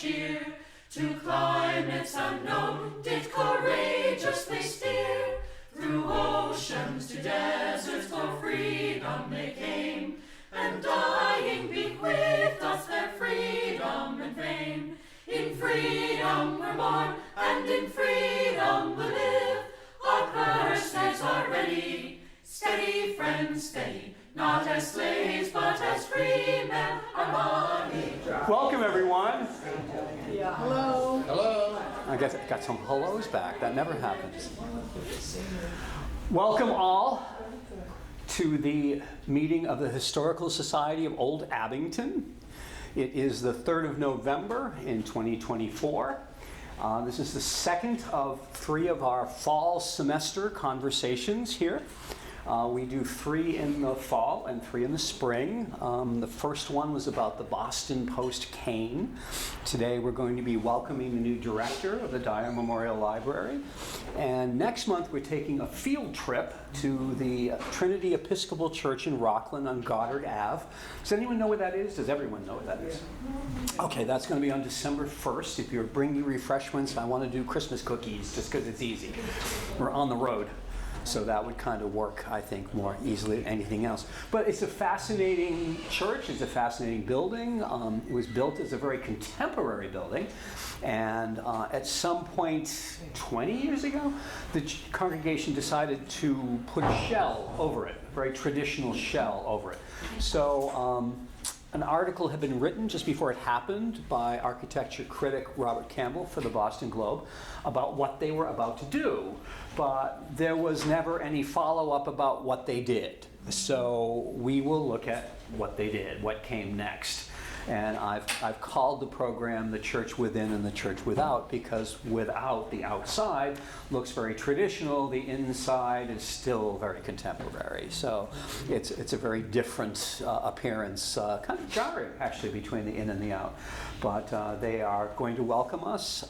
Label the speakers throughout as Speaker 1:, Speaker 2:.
Speaker 1: cheer. To climates unknown did courageously steer. Through oceans to deserts for freedom they came, and dying bequeathed us their freedom and fame. In freedom we're born, and in freedom we live. Our purses are ready, steady, friends, steady. Not as slaves, but as free men, our money drive.
Speaker 2: Welcome, everyone.
Speaker 3: Yeah. Hello.
Speaker 4: Hello.
Speaker 2: I guess I got some hellos back. That never happens. Welcome all to the meeting of the Historical Society of Old Abington. It is the 3rd of November in 2024. This is the second of 3 of our fall semester conversations here. We do 3 in the fall and 3 in the spring. The first one was about the Boston Post cane. Today we're going to be welcoming the new director of the Dyer Memorial Library. And next month we're taking a field trip to the Trinity Episcopal Church in Rockland on Goddard Ave. Does anyone know what that is? Does everyone know what that is? Okay, that's going to be on December 1st. If you're bringing refreshments, I want to do Christmas cookies just because it's easy. We're on the road. So that would kind of work, I think, more easily than anything else. But it's a fascinating church. It's a fascinating building. It was built as a very contemporary building. And at some point 20 years ago, the congregation decided to put a shell over it, a very traditional shell over it. So an article had been written just before it happened by architecture critic Robert Campbell for the Boston Globe about what they were about to do, but there was never any follow-up about what they did. So we will look at what they did, what came next. And I've called the program The Church Within and the Church Without, because without, the outside looks very traditional, the inside is still very contemporary. So it's a very different appearance, kind of jarring actually between the in and the out. But they are going to welcome us.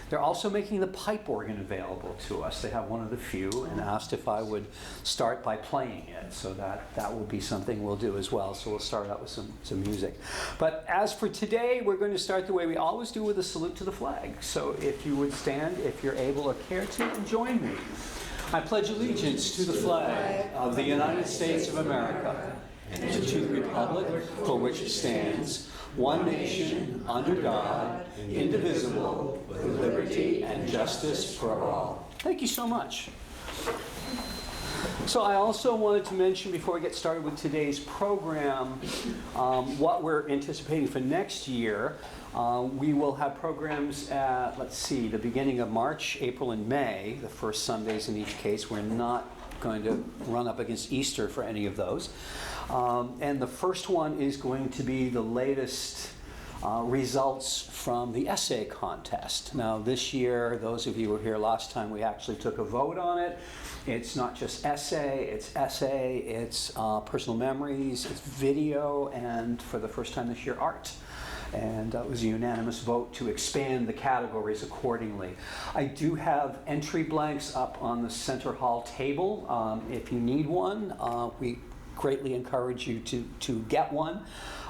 Speaker 2: They're also making the pipe organ available to us. They have one of the few and asked if I would start by playing it. So that will be something we'll do as well. So we'll start out with some music. But as for today, we're going to start the way we always do, with a salute to the flag. So if you would stand, if you're able or care to, and join me. I pledge allegiance to the flag of the United States of America and to the republic for which it stands, one nation, under God, indivisible, with liberty and justice for all. Thank you so much. So I also wanted to mention, before we get started with today's program, what we're anticipating for next year. We will have programs at, the beginning of March, April, and May, the first Sundays in each case. We're not going to run up against Easter for any of those. And the first one is going to be the latest results from the essay contest. Now this year, those of you who were here last time, we actually took a vote on it. It's not just essay, it's personal memories, it's video, and for the first time this year, art. And it was a unanimous vote to expand the categories accordingly. I do have entry blanks up on the Center Hall table. If you need one, we greatly encourage you to get one.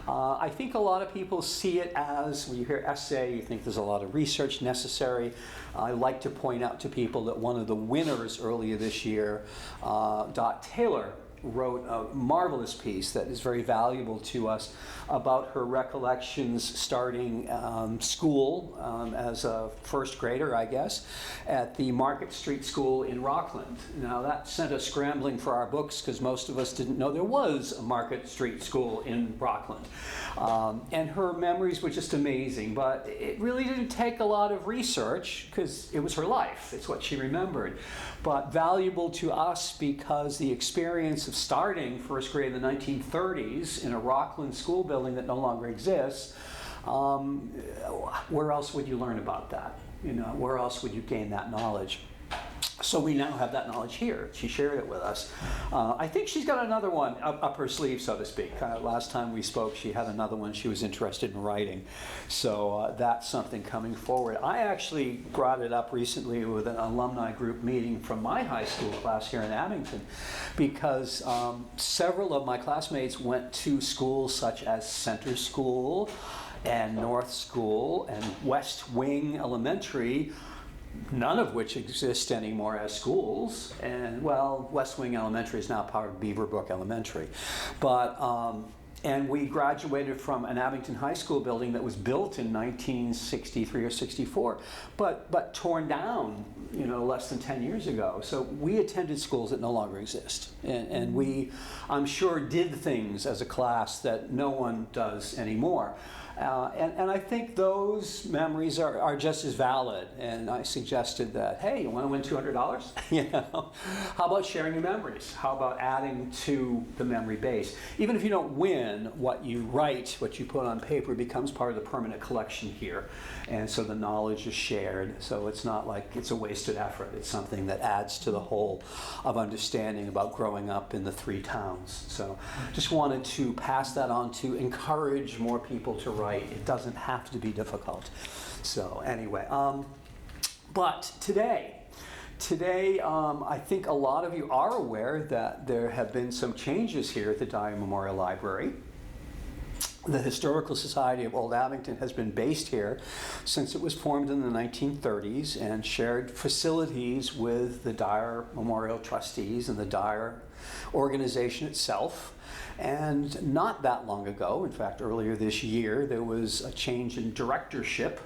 Speaker 2: I think a lot of people see it as, when you hear essay, you think there's a lot of research necessary. I like to point out to people that one of the winners earlier this year, Dot Taylor, wrote a marvelous piece that is very valuable to us about her recollections starting school as a first grader, I guess, at the Market Street School in Rockland. Now that sent us scrambling for our books, because most of us didn't know there was a Market Street School in Rockland. And her memories were just amazing, but it really didn't take a lot of research, because it was her life, it's what she remembered. But valuable to us because the experience of starting first grade in the 1930s in a Rockland school building that no longer exists, where else would you learn about that? Where else would you gain that knowledge? So we now have that knowledge here. She shared it with us. I think she's got another one up her sleeve, so to speak. Last time we spoke, she had another one she was interested in writing. So that's something coming forward. I actually brought it up recently with an alumni group meeting from my high school class here in Abington, because several of my classmates went to schools such as Center School and North School and West Wing Elementary, none of which exist anymore as schools. And well, West Wing Elementary is now part of Beaverbrook Elementary. But, and we graduated from an Abington High School building that was built in 1963 or 64, but torn down, less than 10 years ago. So we attended schools that no longer exist. And we, I'm sure, did things as a class that no one does anymore. And I think those memories are just as valid. And I suggested that, hey, you want to win $200? How about sharing your memories? How about adding to the memory base? Even if you don't win, what you write, what you put on paper becomes part of the permanent collection here. And so the knowledge is shared. So it's not like it's a wasted effort. It's something that adds to the whole of understanding about growing up in the 3 towns. So just wanted to pass that on to encourage more people to write. It doesn't have to be difficult. So anyway, but today, I think a lot of you are aware that there have been some changes here at the Dyer Memorial Library. The Historical Society of Old Abington has been based here since it was formed in the 1930s and shared facilities with the Dyer Memorial Trustees and the Dyer organization itself. And not that long ago, in fact, earlier this year, there was a change in directorship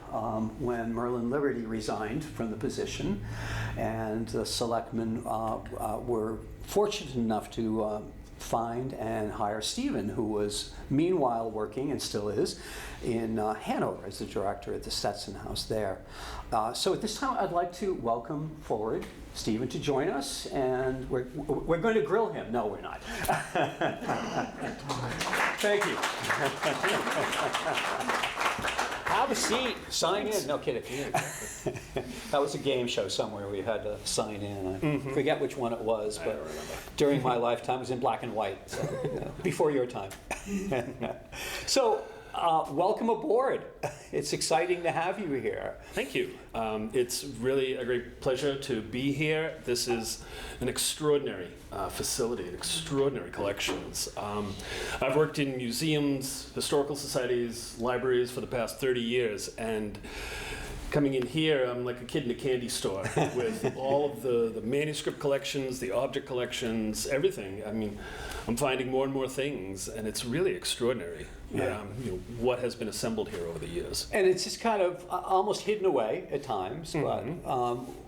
Speaker 2: when Merlin Liberty resigned from the position. And the selectmen were fortunate enough to find and hire Stephen, who was meanwhile working, and still is, in Hanover as the director at the Stetson House there. So at this time, I'd like to welcome forward Stephen to join us, and we're going to grill him. No, we're not. Thank you. Have a seat. Sign in. No kidding. That was a game show somewhere we had to sign in. I forget which one it was, but during my lifetime it was in black and white, so, before your time. So, welcome aboard. It's exciting to have you here.
Speaker 4: Thank you. It's really a great pleasure to be here. This is an extraordinary facility, extraordinary collections. I've worked in museums, historical societies, libraries for the past 30 years, and coming in here, I'm like a kid in a candy store with all of the manuscript collections, the object collections, everything. I mean, I'm finding more and more things, and it's really extraordinary.
Speaker 2: Yeah.
Speaker 4: What has been assembled here over the years.
Speaker 2: And it's just kind of almost hidden away at times, but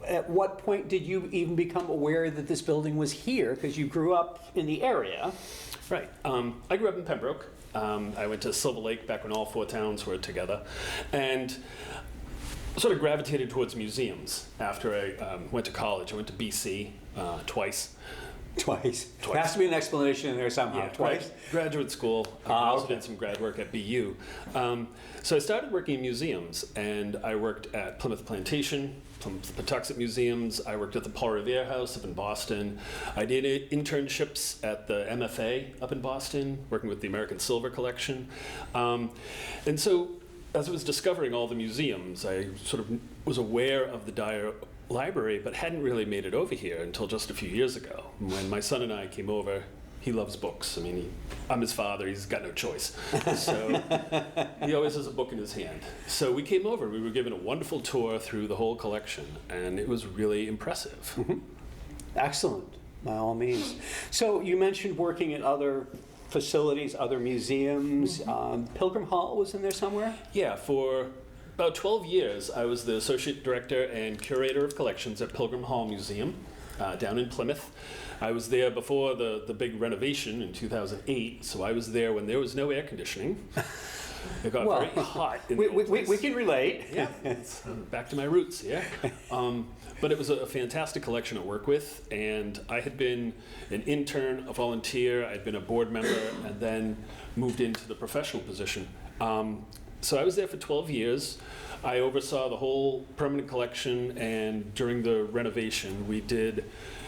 Speaker 2: at what point did you even become aware that this building was here? Because you grew up in the area.
Speaker 4: Right. I grew up in Pembroke. I went to Silver Lake back when all 4 towns were together, and sort of gravitated towards museums after I went to college. I went to BC twice.
Speaker 2: Twice. There has to be an explanation in there somehow.
Speaker 4: Yeah,
Speaker 2: Twice?
Speaker 4: Graduate school. I also did some grad work at BU. So I started working in museums, and I worked at Plymouth Plantation, Plymouth Patuxent Museums. I worked at the Paul Revere House up in Boston. I did internships at the MFA up in Boston, working with the American Silver Collection. And so as I was discovering all the museums, I sort of was aware of the Dyer Library, but hadn't really made it over here until just a few years ago. When my son and I came over, he loves books. I mean, I'm his father, he's got no choice. So he always has a book in his hand. So we came over, we were given a wonderful tour through the whole collection, and it was really impressive.
Speaker 2: Excellent, by all means. So you mentioned working at other facilities, other museums. Pilgrim Hall was in there somewhere?
Speaker 4: Yeah, for about 12 years, I was the Associate Director and Curator of Collections at Pilgrim Hall Museum down in Plymouth. I was there before the big renovation in 2008, so I was there when there was no air conditioning. It got very hot in the old place.
Speaker 2: We can relate.
Speaker 4: Yeah, back to my roots, yeah. But it was a fantastic collection to work with, and I had been an intern, a volunteer, I'd been a board member, and then moved into the professional position. So I was there for 12 years. I oversaw the whole permanent collection, and during the renovation, we did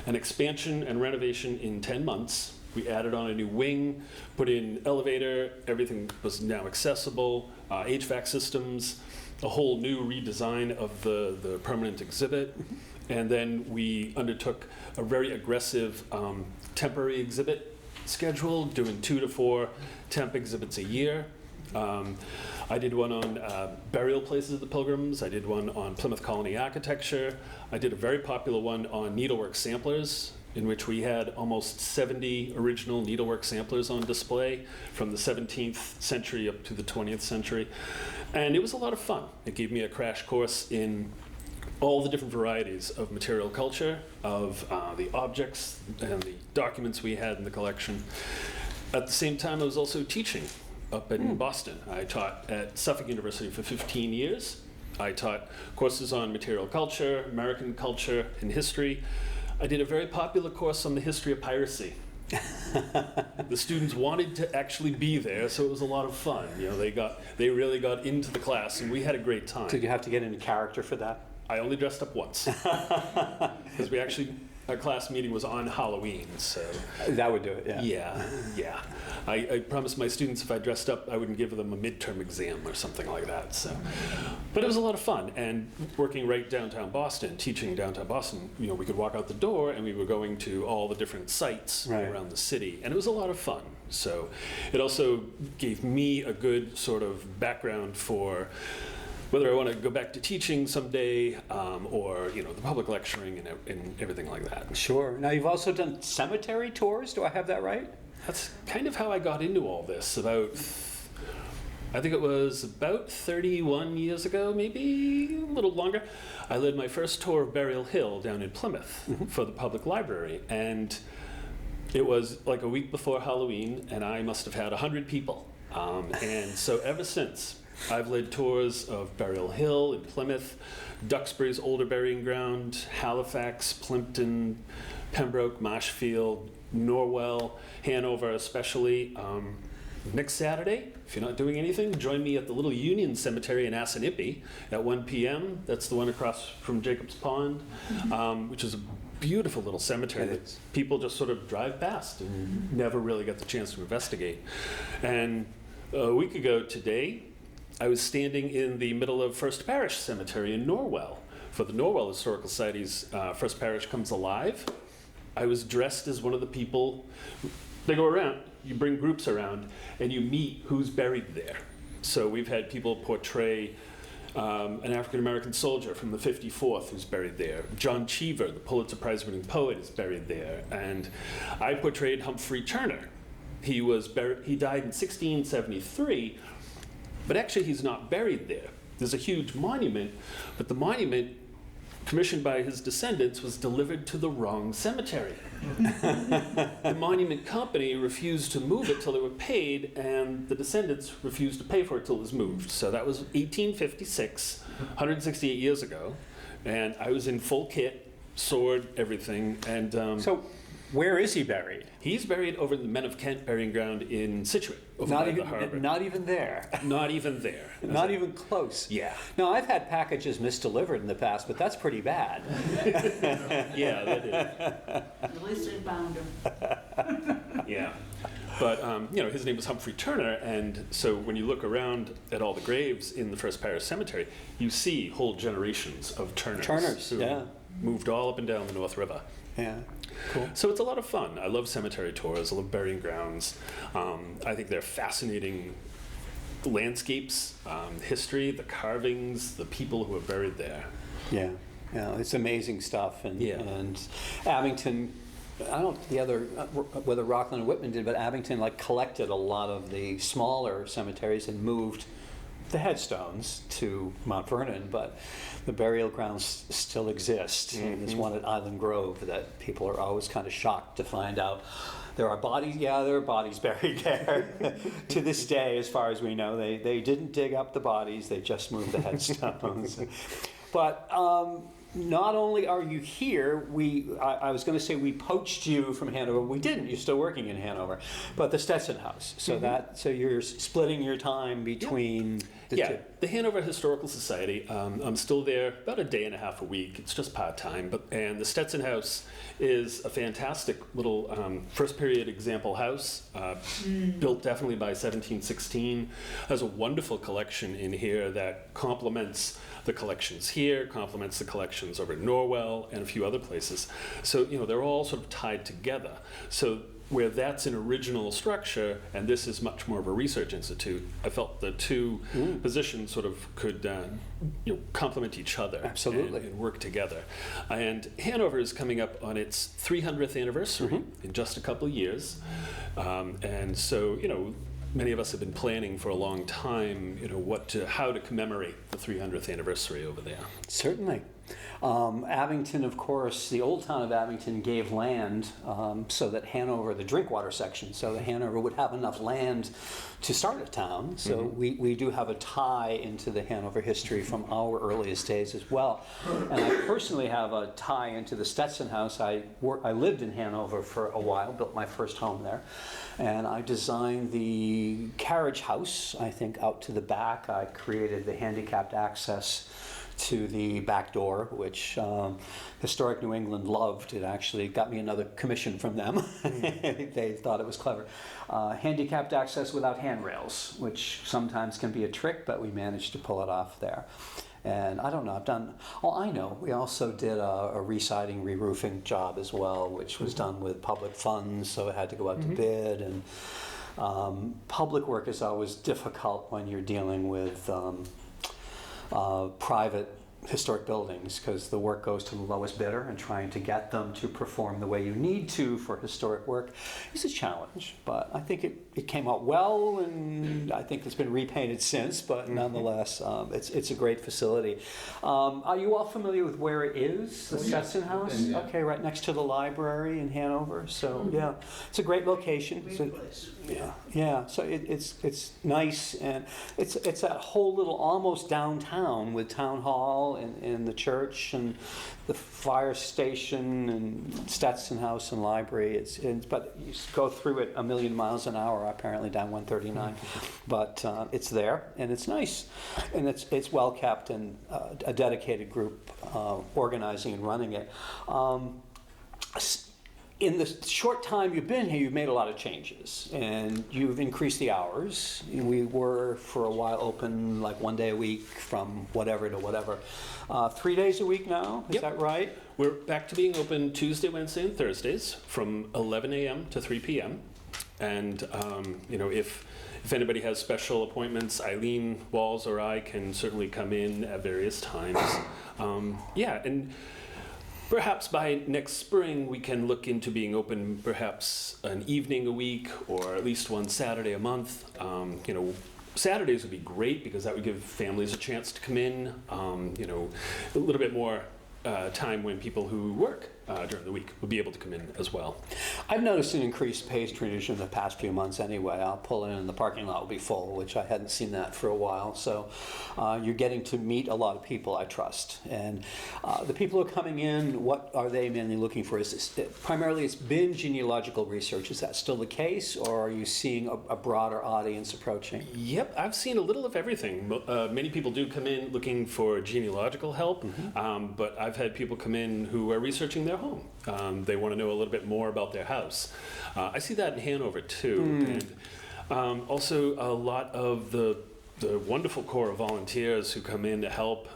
Speaker 4: an expansion and renovation in 10 months. We added on a new wing, put in elevator, everything was now accessible, HVAC systems, a whole new redesign of the permanent exhibit. And then we undertook a very aggressive temporary exhibit schedule, doing 2 to 4 temp exhibits a year. I did one on burial places of the Pilgrims. I did one on Plymouth Colony architecture. I did a very popular one on needlework samplers, in which we had almost 70 original needlework samplers on display from the 17th century up to the 20th century. And it was a lot of fun. It gave me a crash course in all the different varieties of material culture, of the objects and the documents we had in the collection. At the same time, I was also teaching up in Boston. I taught at Suffolk University for 15 years. I taught courses on material culture, American culture, and history. I did a very popular course on the history of piracy. The students wanted to actually be there, so it was a lot of fun. You know, they really got into the class, and we had a great time.
Speaker 2: Did you have to get into character for that?
Speaker 4: I only dressed up once, because our class meeting was on Halloween, so.
Speaker 2: That would do it, yeah.
Speaker 4: Yeah. I promised my students if I dressed up, I wouldn't give them a midterm exam or something like that, so. But it was a lot of fun, and working right downtown Boston, teaching downtown Boston, you know, we could walk out the door and we were going to all the different sites around the city, and it was a lot of fun. So it also gave me a good sort of background for whether I want to go back to teaching someday, or you know, the public lecturing and everything like that.
Speaker 2: Sure. Now you've also done cemetery tours. Do I have that right?
Speaker 4: That's kind of how I got into all this. I think it was about 31 years ago, maybe a little longer. I led my first tour of Burial Hill down in Plymouth for the public library, and it was like a week before Halloween, and I must have had 100 people. And so ever since, I've led tours of Burial Hill in Plymouth, Duxbury's older burying ground, Halifax, Plimpton, Pembroke, Marshfield, Norwell, Hanover especially. Next Saturday, if you're not doing anything, join me at the Little Union Cemetery in Assinippie at 1 p.m. That's the one across from Jacob's Pond, which is a beautiful little cemetery that people just sort of drive past and never really get the chance to investigate. And a week ago today, I was standing in the middle of First Parish Cemetery in Norwell for the Norwell Historical Society's First Parish Comes Alive. I was dressed as one of the people. They go around, you bring groups around, and you meet who's buried there. So we've had people portray an African-American soldier from the 54th who's buried there. John Cheever, the Pulitzer Prize-winning poet, is buried there. And I portrayed Humphrey Turner. He died in 1673, but actually he's not buried there. There's a huge monument, but the monument, commissioned by his descendants, was delivered to the wrong cemetery. The monument company refused to move it till they were paid, and the descendants refused to pay for it till it was moved. So that was 1856, 168 years ago, and I was in full kit, sword, everything, and
Speaker 2: So where is he buried?
Speaker 4: he's buried over the Men of Kent burying ground in Situate, over by the harbor.
Speaker 2: Not even there.
Speaker 4: Not even there.
Speaker 2: Not even close.
Speaker 4: Yeah.
Speaker 2: No, I've had packages misdelivered in the past, but that's pretty bad.
Speaker 4: Yeah, that is.
Speaker 3: At least they found him.
Speaker 4: Yeah. But, you know, his name was Humphrey Turner, and so when you look around at all the graves in the First Parish Cemetery, you see whole generations of Turners. Who
Speaker 2: yeah.
Speaker 4: moved all up and down the North River.
Speaker 2: Yeah, cool.
Speaker 4: So it's a lot of fun. I love cemetery tours. I love burying grounds. I think they're fascinating landscapes, history, the carvings, the people who are buried there.
Speaker 2: Yeah, it's amazing stuff. And Abington, I don't know whether Rockland and Whitman did, but Abington collected a lot of the smaller cemeteries and moved the headstones to Mount Vernon, but the burial grounds still exist. And there's one at Island Grove that people are always kind of shocked to find out there are bodies. Yeah, there are bodies buried there. To this day, as far as we know, they didn't dig up the bodies; they just moved the headstones. But not only are you here, I was going to say we poached you from Hanover. We didn't. You're still working in Hanover, but the Stetson House. So so you're splitting your time between the two.
Speaker 4: The Hanover Historical Society. I'm still there about a day and a half a week. It's just part-time. And the Stetson House is a fantastic little first period example house, built definitely by 1716. Has a wonderful collection in here that complements the collections here, complements the collections over at Norwell and a few other places. So, you know, they're all sort of tied together. So where that's an original structure and this is much more of a research institute, I felt the two positions sort of could complement each other.
Speaker 2: Absolutely.
Speaker 4: And work together. And Hanover is coming up on its 300th anniversary in just a couple of years. And so, many of us have been planning for a long time, how to commemorate the 300th anniversary over there.
Speaker 2: Certainly. Abington, of course, the old town of Abington gave land so that Hanover, the drinkwater section, so that Hanover would have enough land to start a town. So we do have a tie into the Hanover history from our earliest days as well. And I personally have a tie into the Stetson House. I lived in Hanover for a while, built my first home there. And I designed the carriage house, I think, out to the back. I created the handicapped access to the back door, which Historic New England loved. It actually got me another commission from them. They thought it was clever. Handicapped access without handrails, which sometimes can be a trick, but we managed to pull it off there. And I don't know, I know, we also did a re-siding, re-roofing job as well, which was done with public funds, so it had to go out to bid. And public work is always difficult when you're dealing with private historic buildings, because the work goes to the lowest bidder, and trying to get them to perform the way you need to for historic work is a challenge. But I think it came out well, and I think it's been repainted since, but nonetheless, it's a great facility. Are you all familiar with where it is, the Stetson House?
Speaker 5: Yeah.
Speaker 2: Okay, right next to the library in Hanover. So yeah, it's a great location.
Speaker 3: Great place.
Speaker 2: Yeah. So it's nice, and it's that whole little almost downtown with town hall and the church and the fire station and Stetson House and library. But you go through it a million miles an hour, apparently down 139. But it's there, and it's nice, and it's well kept, and a dedicated group organizing and running it. In the short time you've been here, you've made a lot of changes, and you've increased the hours. We were, for a while, open like 1 day a week from whatever to whatever. 3 days a week now, is that right?
Speaker 4: We're back to being open Tuesday, Wednesday, and Thursdays from 11 a.m. to 3 p.m. And, if anybody has special appointments, Eileen Walls or I can certainly come in at various times. And perhaps by next spring, we can look into being open perhaps an evening a week, or at least one Saturday a month. Saturdays would be great, because that would give families a chance to come in, a little bit more time when people who work during the week would be able to come in as well.
Speaker 2: I've noticed an increased patronage in the past few months anyway. I'll pull in and the parking lot will be full, which I hadn't seen that for a while. So you're getting to meet a lot of people, I trust. And the people who are coming in, what are they mainly looking for? Primarily it's been genealogical research. Is that still the case, or are you seeing a broader audience approaching?
Speaker 4: Yep, I've seen a little of everything. Many people do come in looking for genealogical help, but I've had people come in who are researching their home. They want to know a little bit more about their house. I see that in Hanover too, and also a lot of the wonderful core of volunteers who come in to help.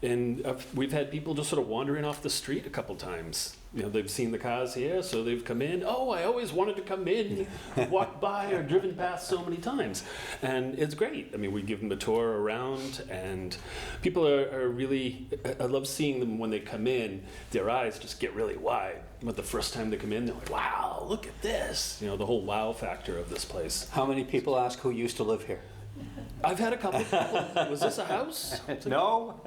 Speaker 4: And we've had people just sort of wandering off the street a couple times. They've seen the cars here, so they've come in. Oh, I always wanted to come in, walked by or driven past so many times. And it's great. I mean, we give them a tour around, and people are really, I love seeing them when they come in. Their eyes just get really wide. But the first time they come in, they're like, wow, look at this. The whole wow factor of this place.
Speaker 2: How many people ask who used to live here?
Speaker 4: I've had a couple of people. Was this a house?
Speaker 2: No,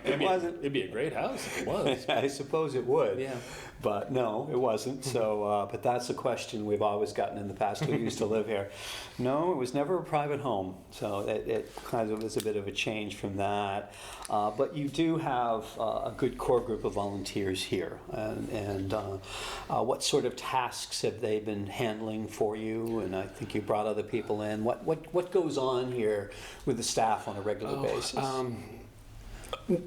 Speaker 2: it wasn't.
Speaker 4: It'd be a great house if it was.
Speaker 2: I suppose it would.
Speaker 4: Yeah.
Speaker 2: But no, it wasn't. So, but that's a question we've always gotten in the past. Who used to live here? No, it was never a private home. So it kind of was a bit of a change from that. But you do have a good core group of volunteers here. And what sort of tasks have they been handling for you? And I think you brought other people in. What goes on here with the staff on a regular basis?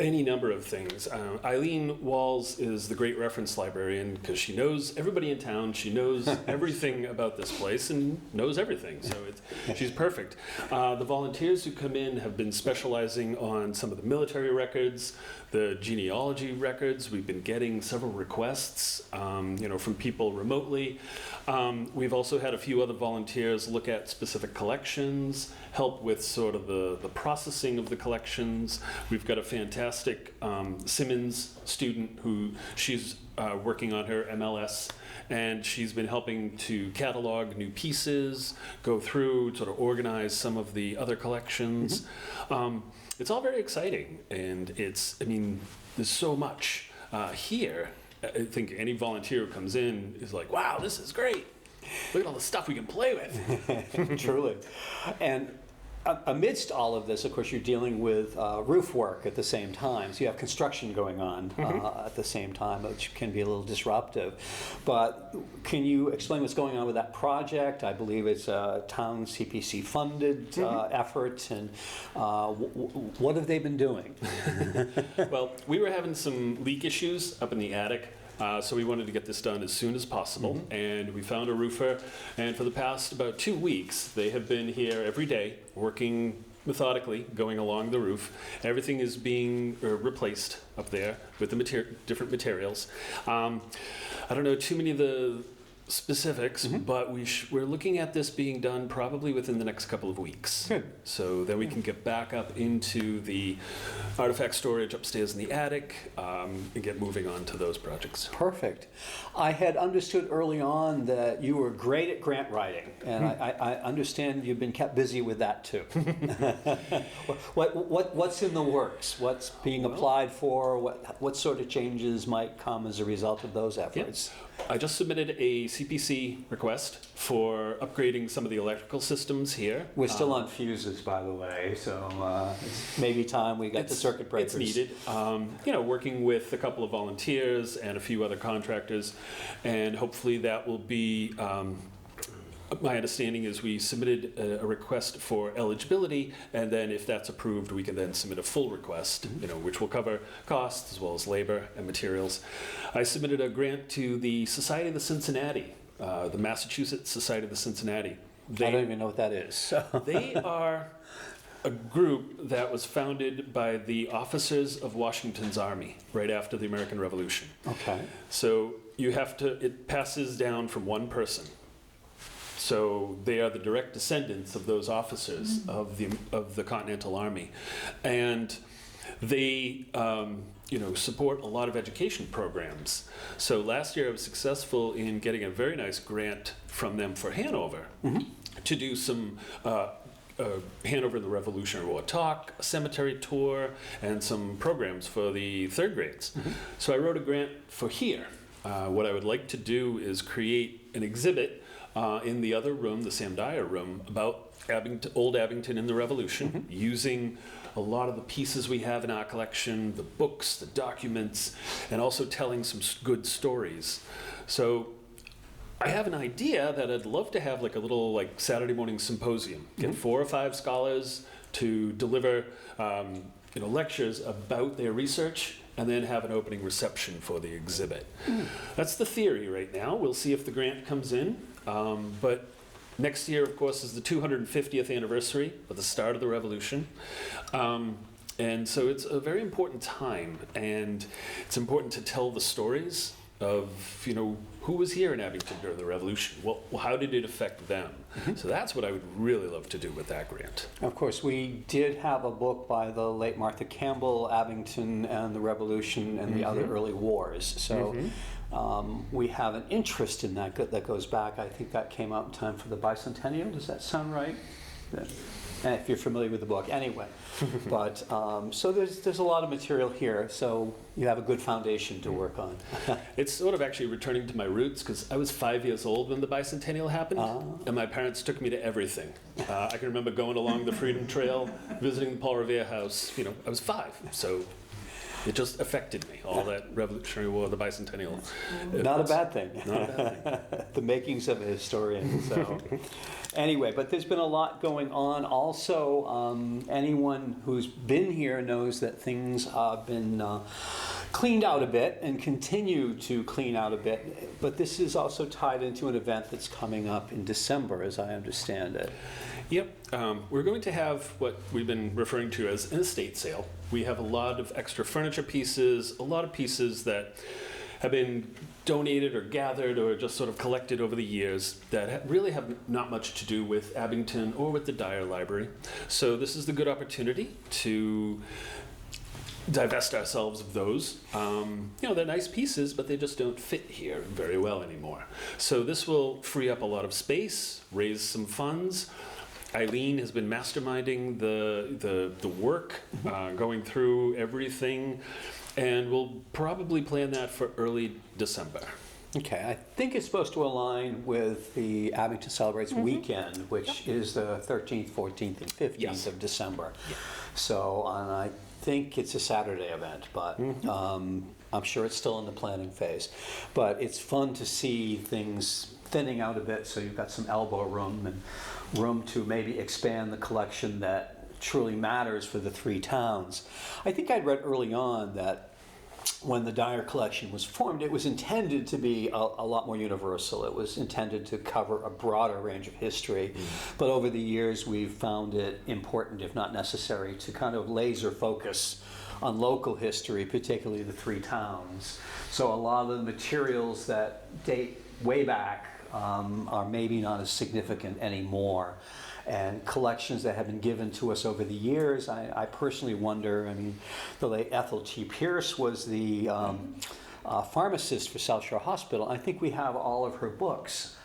Speaker 4: Any number of things. Eileen Walls is the great reference librarian because she knows everybody in town. She knows everything about this place and knows everything. So she's perfect. The volunteers who come in have been specializing on some of the military records, the genealogy records. We've been getting several requests, from people remotely. We've also had a few other volunteers look at specific collections, help with sort of the processing of the collections. We've got a fantastic Simmons student who she's working on her MLS, and she's been helping to catalog new pieces, go through, sort of organize some of the other collections. It's all very exciting, and there's so much here. I think any volunteer who comes in is like, wow, this is great. Look at all the stuff we can play with.
Speaker 2: Truly. And amidst all of this, of course, you're dealing with roof work at the same time. So you have construction going on at the same time, which can be a little disruptive. But can you explain what's going on with that project? I believe it's a town CPC funded effort. And what have they been doing?
Speaker 4: Well, we were having some leak issues up in the attic. So we wanted to get this done as soon as possible, and we found a roofer, and for the past about 2 weeks, they have been here every day, working methodically, going along the roof. Everything is being replaced up there with the different materials. I don't know too many of the specifics, but we're looking at this being done probably within the next couple of weeks.
Speaker 2: Good.
Speaker 4: So then we can get back up into the artifact storage upstairs in the attic and get moving on to those projects.
Speaker 2: Perfect. I had understood early on that you were great at grant writing, and I understand you've been kept busy with that too. What's in the works? What's being applied for? What sort of changes might come as a result of those efforts?
Speaker 4: I just submitted a CPC request for upgrading some of the electrical systems here.
Speaker 2: We're still on fuses, by the way, so it's maybe time we got the circuit breakers.
Speaker 4: It's needed. Working with a couple of volunteers and a few other contractors, and hopefully that will be. My understanding is we submitted a request for eligibility, and then if that's approved, we can then submit a full request, which will cover costs as well as labor and materials. I submitted a grant to the Society of the Cincinnati, the Massachusetts Society of the Cincinnati.
Speaker 2: I don't even know what that is.
Speaker 4: They are a group that was founded by the officers of Washington's Army right after the American Revolution.
Speaker 2: Okay.
Speaker 4: So it passes down from one person. So they are the direct descendants of those officers of the Continental Army, and they support a lot of education programs. So last year I was successful in getting a very nice grant from them for Hanover to do some Hanover the Revolutionary War talk, a cemetery tour, and some programs for the third grades. So I wrote a grant for here. What I would like to do is create an exhibit in the other room, the Sam Dyer room, about Old Abington in the Revolution, using a lot of the pieces we have in our collection, the books, the documents, and also telling some good stories. So I have an idea that I'd love to have like a little Saturday morning symposium, get 4 or 5 scholars to deliver lectures about their research, and then have an opening reception for the exhibit. That's the theory right now. We'll see if the grant comes in. But next year, of course, is the 250th anniversary of the start of the Revolution. And so it's a very important time, and it's important to tell the stories of, who was here in Abington during the Revolution? Well, how did it affect them? So that's what I would really love to do with that grant.
Speaker 2: Of course, we did have a book by the late Martha Campbell, Abington and the Revolution and the other early wars. So we have an interest in that goes back. I think that came out in time for the bicentennial. Does that sound right? If you're familiar with the book. Anyway, but so there's a lot of material here, so you have a good foundation to work on.
Speaker 4: It's sort of actually returning to my roots, because I was 5 years old when the bicentennial happened, and my parents took me to everything. I can remember going along the Freedom Trail, visiting the Paul Revere House. I was 5, so It just affected me, all that Revolutionary War, the bicentennial.
Speaker 2: Not a bad thing.
Speaker 4: Not a bad thing.
Speaker 2: The makings of a historian. So, anyway, but there's been a lot going on. Also, anyone who's been here knows that things have been cleaned out a bit and continue to clean out a bit. But this is also tied into an event that's coming up in December, as I understand it.
Speaker 4: Yep. We're going to have what we've been referring to as an estate sale. We have a lot of extra furniture pieces, a lot of pieces that have been donated or gathered or just sort of collected over the years that really have not much to do with Abington or with the Dyer Library. So this is the good opportunity to divest ourselves of those. They're nice pieces, but they just don't fit here very well anymore. So this will free up a lot of space, raise some funds. Eileen has been masterminding the work, going through everything, and we'll probably plan that for early December.
Speaker 2: Okay, I think it's supposed to align with the Abington Celebrates weekend, which is the 13th, 14th, and 15th
Speaker 4: Yes.
Speaker 2: of December.
Speaker 4: Yeah.
Speaker 2: So, and I think it's a Saturday event, but I'm sure it's still in the planning phase. But it's fun to see things thinning out a bit, so you've got some elbow room and room to maybe expand the collection that truly matters for the three towns. I think I'd read early on that when the Dyer collection was formed, it was intended to be a lot more universal. It was intended to cover a broader range of history. But over the years, we've found it important, if not necessary, to kind of laser focus on local history, particularly the three towns. So a lot of the materials that date way back are maybe not as significant anymore. And collections that have been given to us over the years, I personally wonder, I mean, the late Ethel T. Pierce was the pharmacist for South Shore Hospital. I think we have all of her books.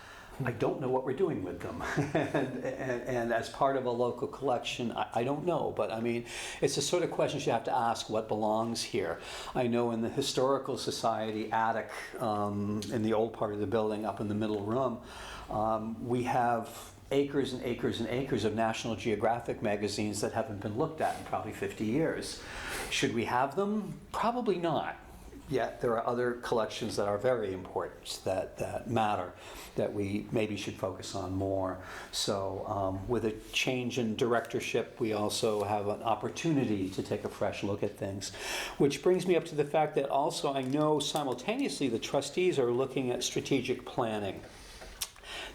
Speaker 2: I don't know what we're doing with them. and as part of a local collection, I don't know. But I mean, it's the sort of questions you have to ask, what belongs here? I know in the Historical Society attic, in the old part of the building up in the middle room, we have acres and acres and acres of National Geographic magazines that haven't been looked at in probably 50 years. Should we have them? Probably not. Yet there are other collections that are very important, that matter, that we maybe should focus on more. So with a change in directorship, we also have an opportunity to take a fresh look at things. Which brings me up to the fact that also I know simultaneously the trustees are looking at strategic planning.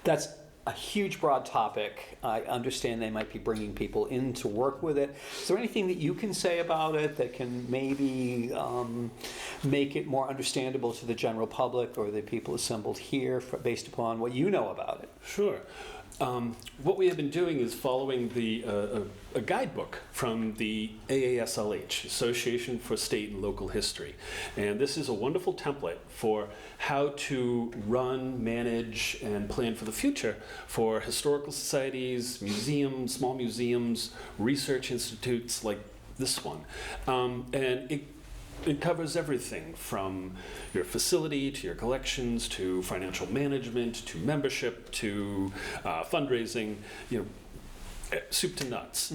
Speaker 2: That's a huge, broad topic. I understand they might be bringing people in to work with it. Is there anything that you can say about it that can maybe make it more understandable to the general public or the people assembled here based upon what you know about it?
Speaker 4: Sure. What we have been doing is following a guidebook from the AASLH, Association for State and Local History. And this is a wonderful template for how to run, manage, and plan for the future for historical societies, museums, small museums, research institutes like this one. And it covers everything from your facility to your collections to financial management to membership to fundraising, soup to nuts.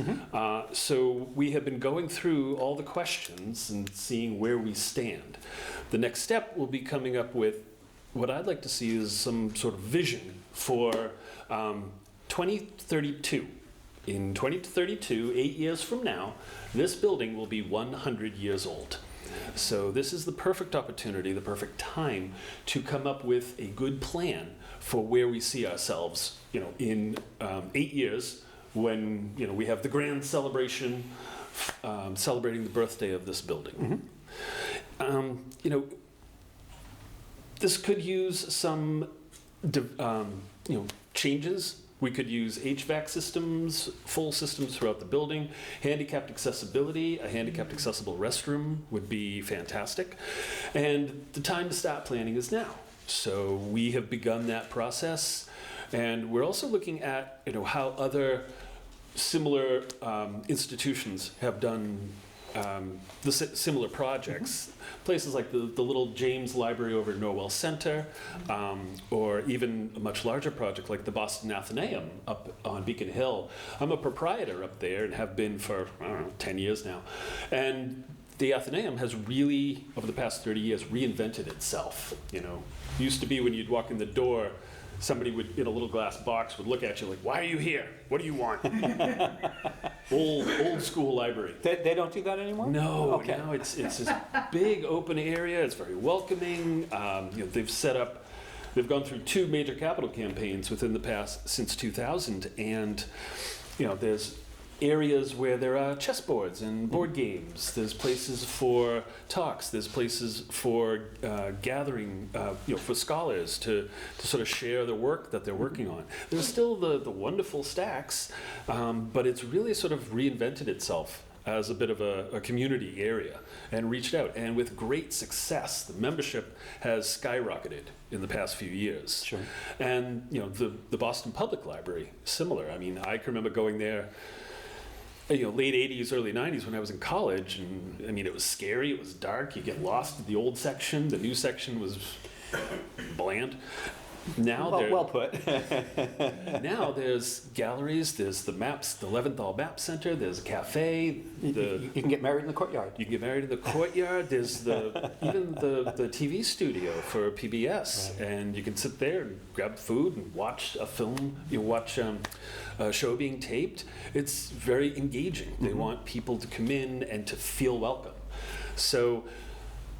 Speaker 4: So we have been going through all the questions and seeing where we stand. The next step will be coming up with what I'd like to see is some sort of vision for 2032. In 2032, 8 years from now, this building will be 100 years old. So this is the perfect opportunity, the perfect time to come up with a good plan for where we see ourselves, in 8 years when, we have the grand celebration, celebrating the birthday of this building. This could use some, changes. We could use HVAC systems, full systems throughout the building. Handicapped accessibility, a handicapped accessible restroom would be fantastic. And the time to start planning is now. So we have begun that process. And we're also looking at, how other similar institutions have done the similar projects. Places like the little James Library over at Norwell Center, or even a much larger project like the Boston Athenaeum up on Beacon Hill. I'm a proprietor up there and have been for, 10 years now. And the Athenaeum has really, over the past 30 years, reinvented itself. You know, it used to be when you'd walk in the door, somebody would, in a little glass box, would look at you like, "Why are you here? What do you want?" old school library.
Speaker 2: They don't do that anymore?
Speaker 4: No,
Speaker 2: Okay.
Speaker 4: now it's this big open area. It's very welcoming. You know, they've gone through 2 major capital campaigns within the past since 2000, and you know, there's areas where there are chessboards and board games. There's places for talks. There's places for gathering, you know, for scholars to sort of share the work that they're working on. There's still the wonderful stacks, but it's really sort of reinvented itself as a bit of a community area and reached out. And with great success, the membership has skyrocketed in the past few years.
Speaker 2: Sure.
Speaker 4: And you know, the Boston Public Library, similar. I mean, I can remember going there, you know, late 80s, early 90s when I was in college, and I mean, it was scary, it was dark, you get lost in the old section, the new section was bland. Now
Speaker 2: Well put.
Speaker 4: now there's galleries, there's the maps, the Leventhal Map Center, there's a cafe.
Speaker 2: You can get married in the courtyard.
Speaker 4: You can get married in the courtyard. There's even the TV studio for PBS, right. And you can sit there and grab food and watch a film. You watch a show being taped. It's very engaging. They want people to come in and to feel welcome. So,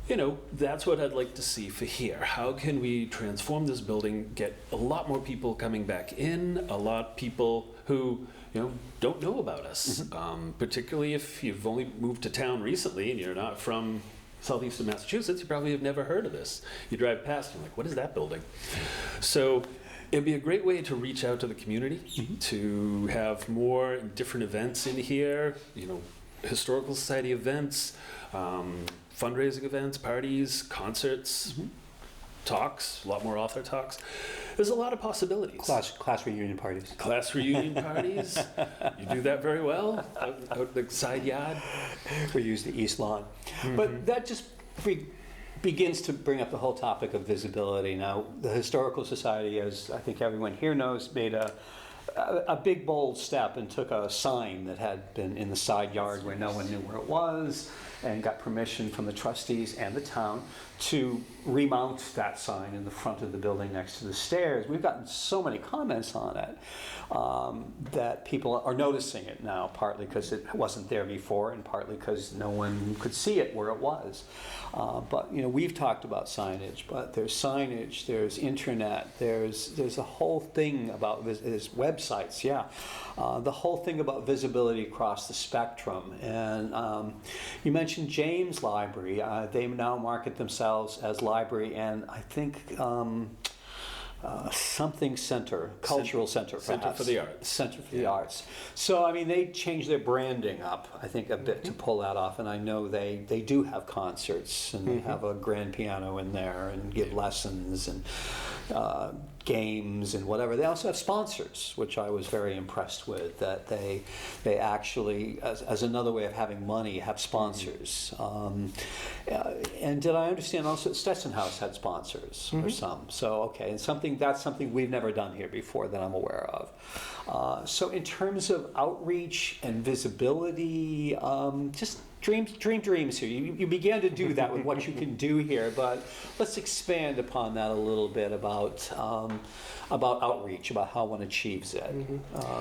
Speaker 4: you know, that's what I'd like to see for here. How can we transform this building, get a lot more people coming back in, a lot of people who, you know, don't know about us, particularly if you've only moved to town recently and you're not from southeastern Massachusetts, you probably have never heard of this. You drive past and you're like, what is that building? So it'd be a great way to reach out to the community, to have more different events in here, you know, historical society events, fundraising events, parties, concerts, talks, a lot more author talks. There's a lot of possibilities.
Speaker 2: Class reunion parties.
Speaker 4: Class reunion parties. You do that very well out the side yard.
Speaker 2: We use the east lawn. But that just begins to bring up the whole topic of visibility. Now, the Historical Society, as I think everyone here knows, made a big, bold step and took a sign that had been in the side yard where no one knew where it was, and got permission from the trustees and the town to remount that sign in the front of the building next to the stairs. We've gotten so many comments on it that people are noticing it now, partly because it wasn't there before and partly because no one could see it where it was. But you know, we've talked about signage, but there's signage, there's internet, there's a whole thing about there's websites, the whole thing about visibility across the spectrum. And you mentioned James Library. They now market themselves as library, and I think something center, cultural center, perhaps.
Speaker 4: Center for the Arts.
Speaker 2: Center for the Arts. So, I mean, they changed their branding up, I think, a bit to pull that off. And I know they do have concerts, and they have a grand piano in there and give lessons and games and whatever. They also have sponsors, which I was very impressed with, that they actually, as another way of having money, have sponsors. And did I understand also Stetson House had sponsors or some? So, okay, and that's something we've never done here before that I'm aware of. So in terms of outreach and visibility, just dreams here. You began to do that with what you can do here, but let's expand upon that a little bit about outreach, about how one achieves it.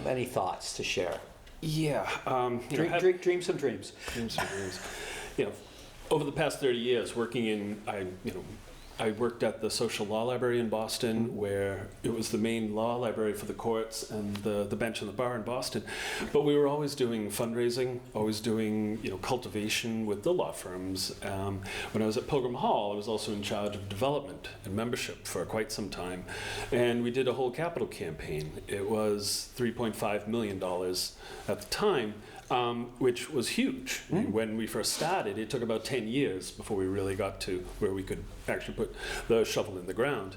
Speaker 2: Any thoughts to share?
Speaker 4: Yeah.
Speaker 2: Dream some dreams.
Speaker 4: Dream some dreams. You know, over the past 30 years, working in, I worked at the Social Law Library in Boston, where it was the main law library for the courts and the bench and the bar in Boston. But we were always doing fundraising, always doing cultivation with the law firms. When I was at Pilgrim Hall, I was also in charge of development and membership for quite some time. And we did a whole capital campaign. It was $3.5 million at the time. Which was huge. And when we first started, it took about 10 years before we really got to where we could actually put the shovel in the ground.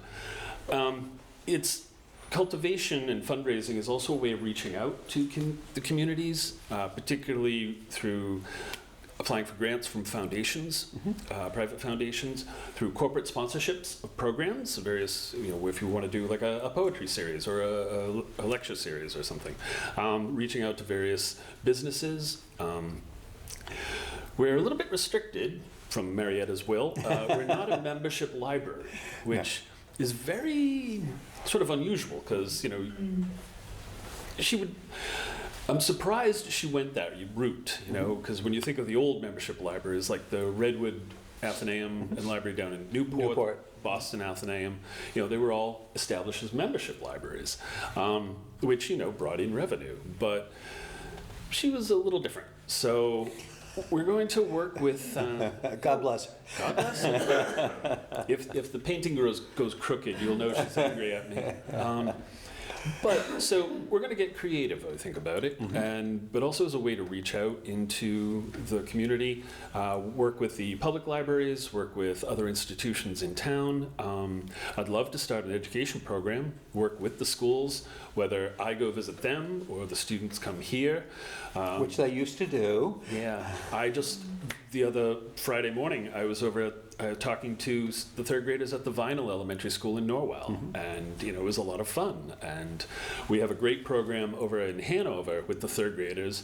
Speaker 4: It's cultivation and fundraising is also a way of reaching out to the communities, particularly through applying for grants from foundations, private foundations, through corporate sponsorships of programs, various, if you want to do like a poetry series or a lecture series or something, reaching out to various businesses. We're a little bit restricted from Marietta's will. We're not a membership library, which is very sort of unusual because, she would. I'm surprised she went that route, because when you think of the old membership libraries, like the Redwood Athenaeum and Library down in Newport. Boston Athenaeum, they were all established as membership libraries, which, brought in revenue. But she was a little different. So we're going to work with...
Speaker 2: God bless her.
Speaker 4: God bless her. If the painting goes crooked, you'll know she's angry at me. But so we're going to get creative, I think, about it, but also as a way to reach out into the community, work with the public libraries, work with other institutions in town. I'd love to start an education program, work with the schools, whether I go visit them or the students come here.
Speaker 2: Which they used to do.
Speaker 4: Yeah, the other Friday morning, I was over talking to the third graders at the Vinyl Elementary School in Norwell, and it was a lot of fun. And we have a great program over in Hanover with the third graders.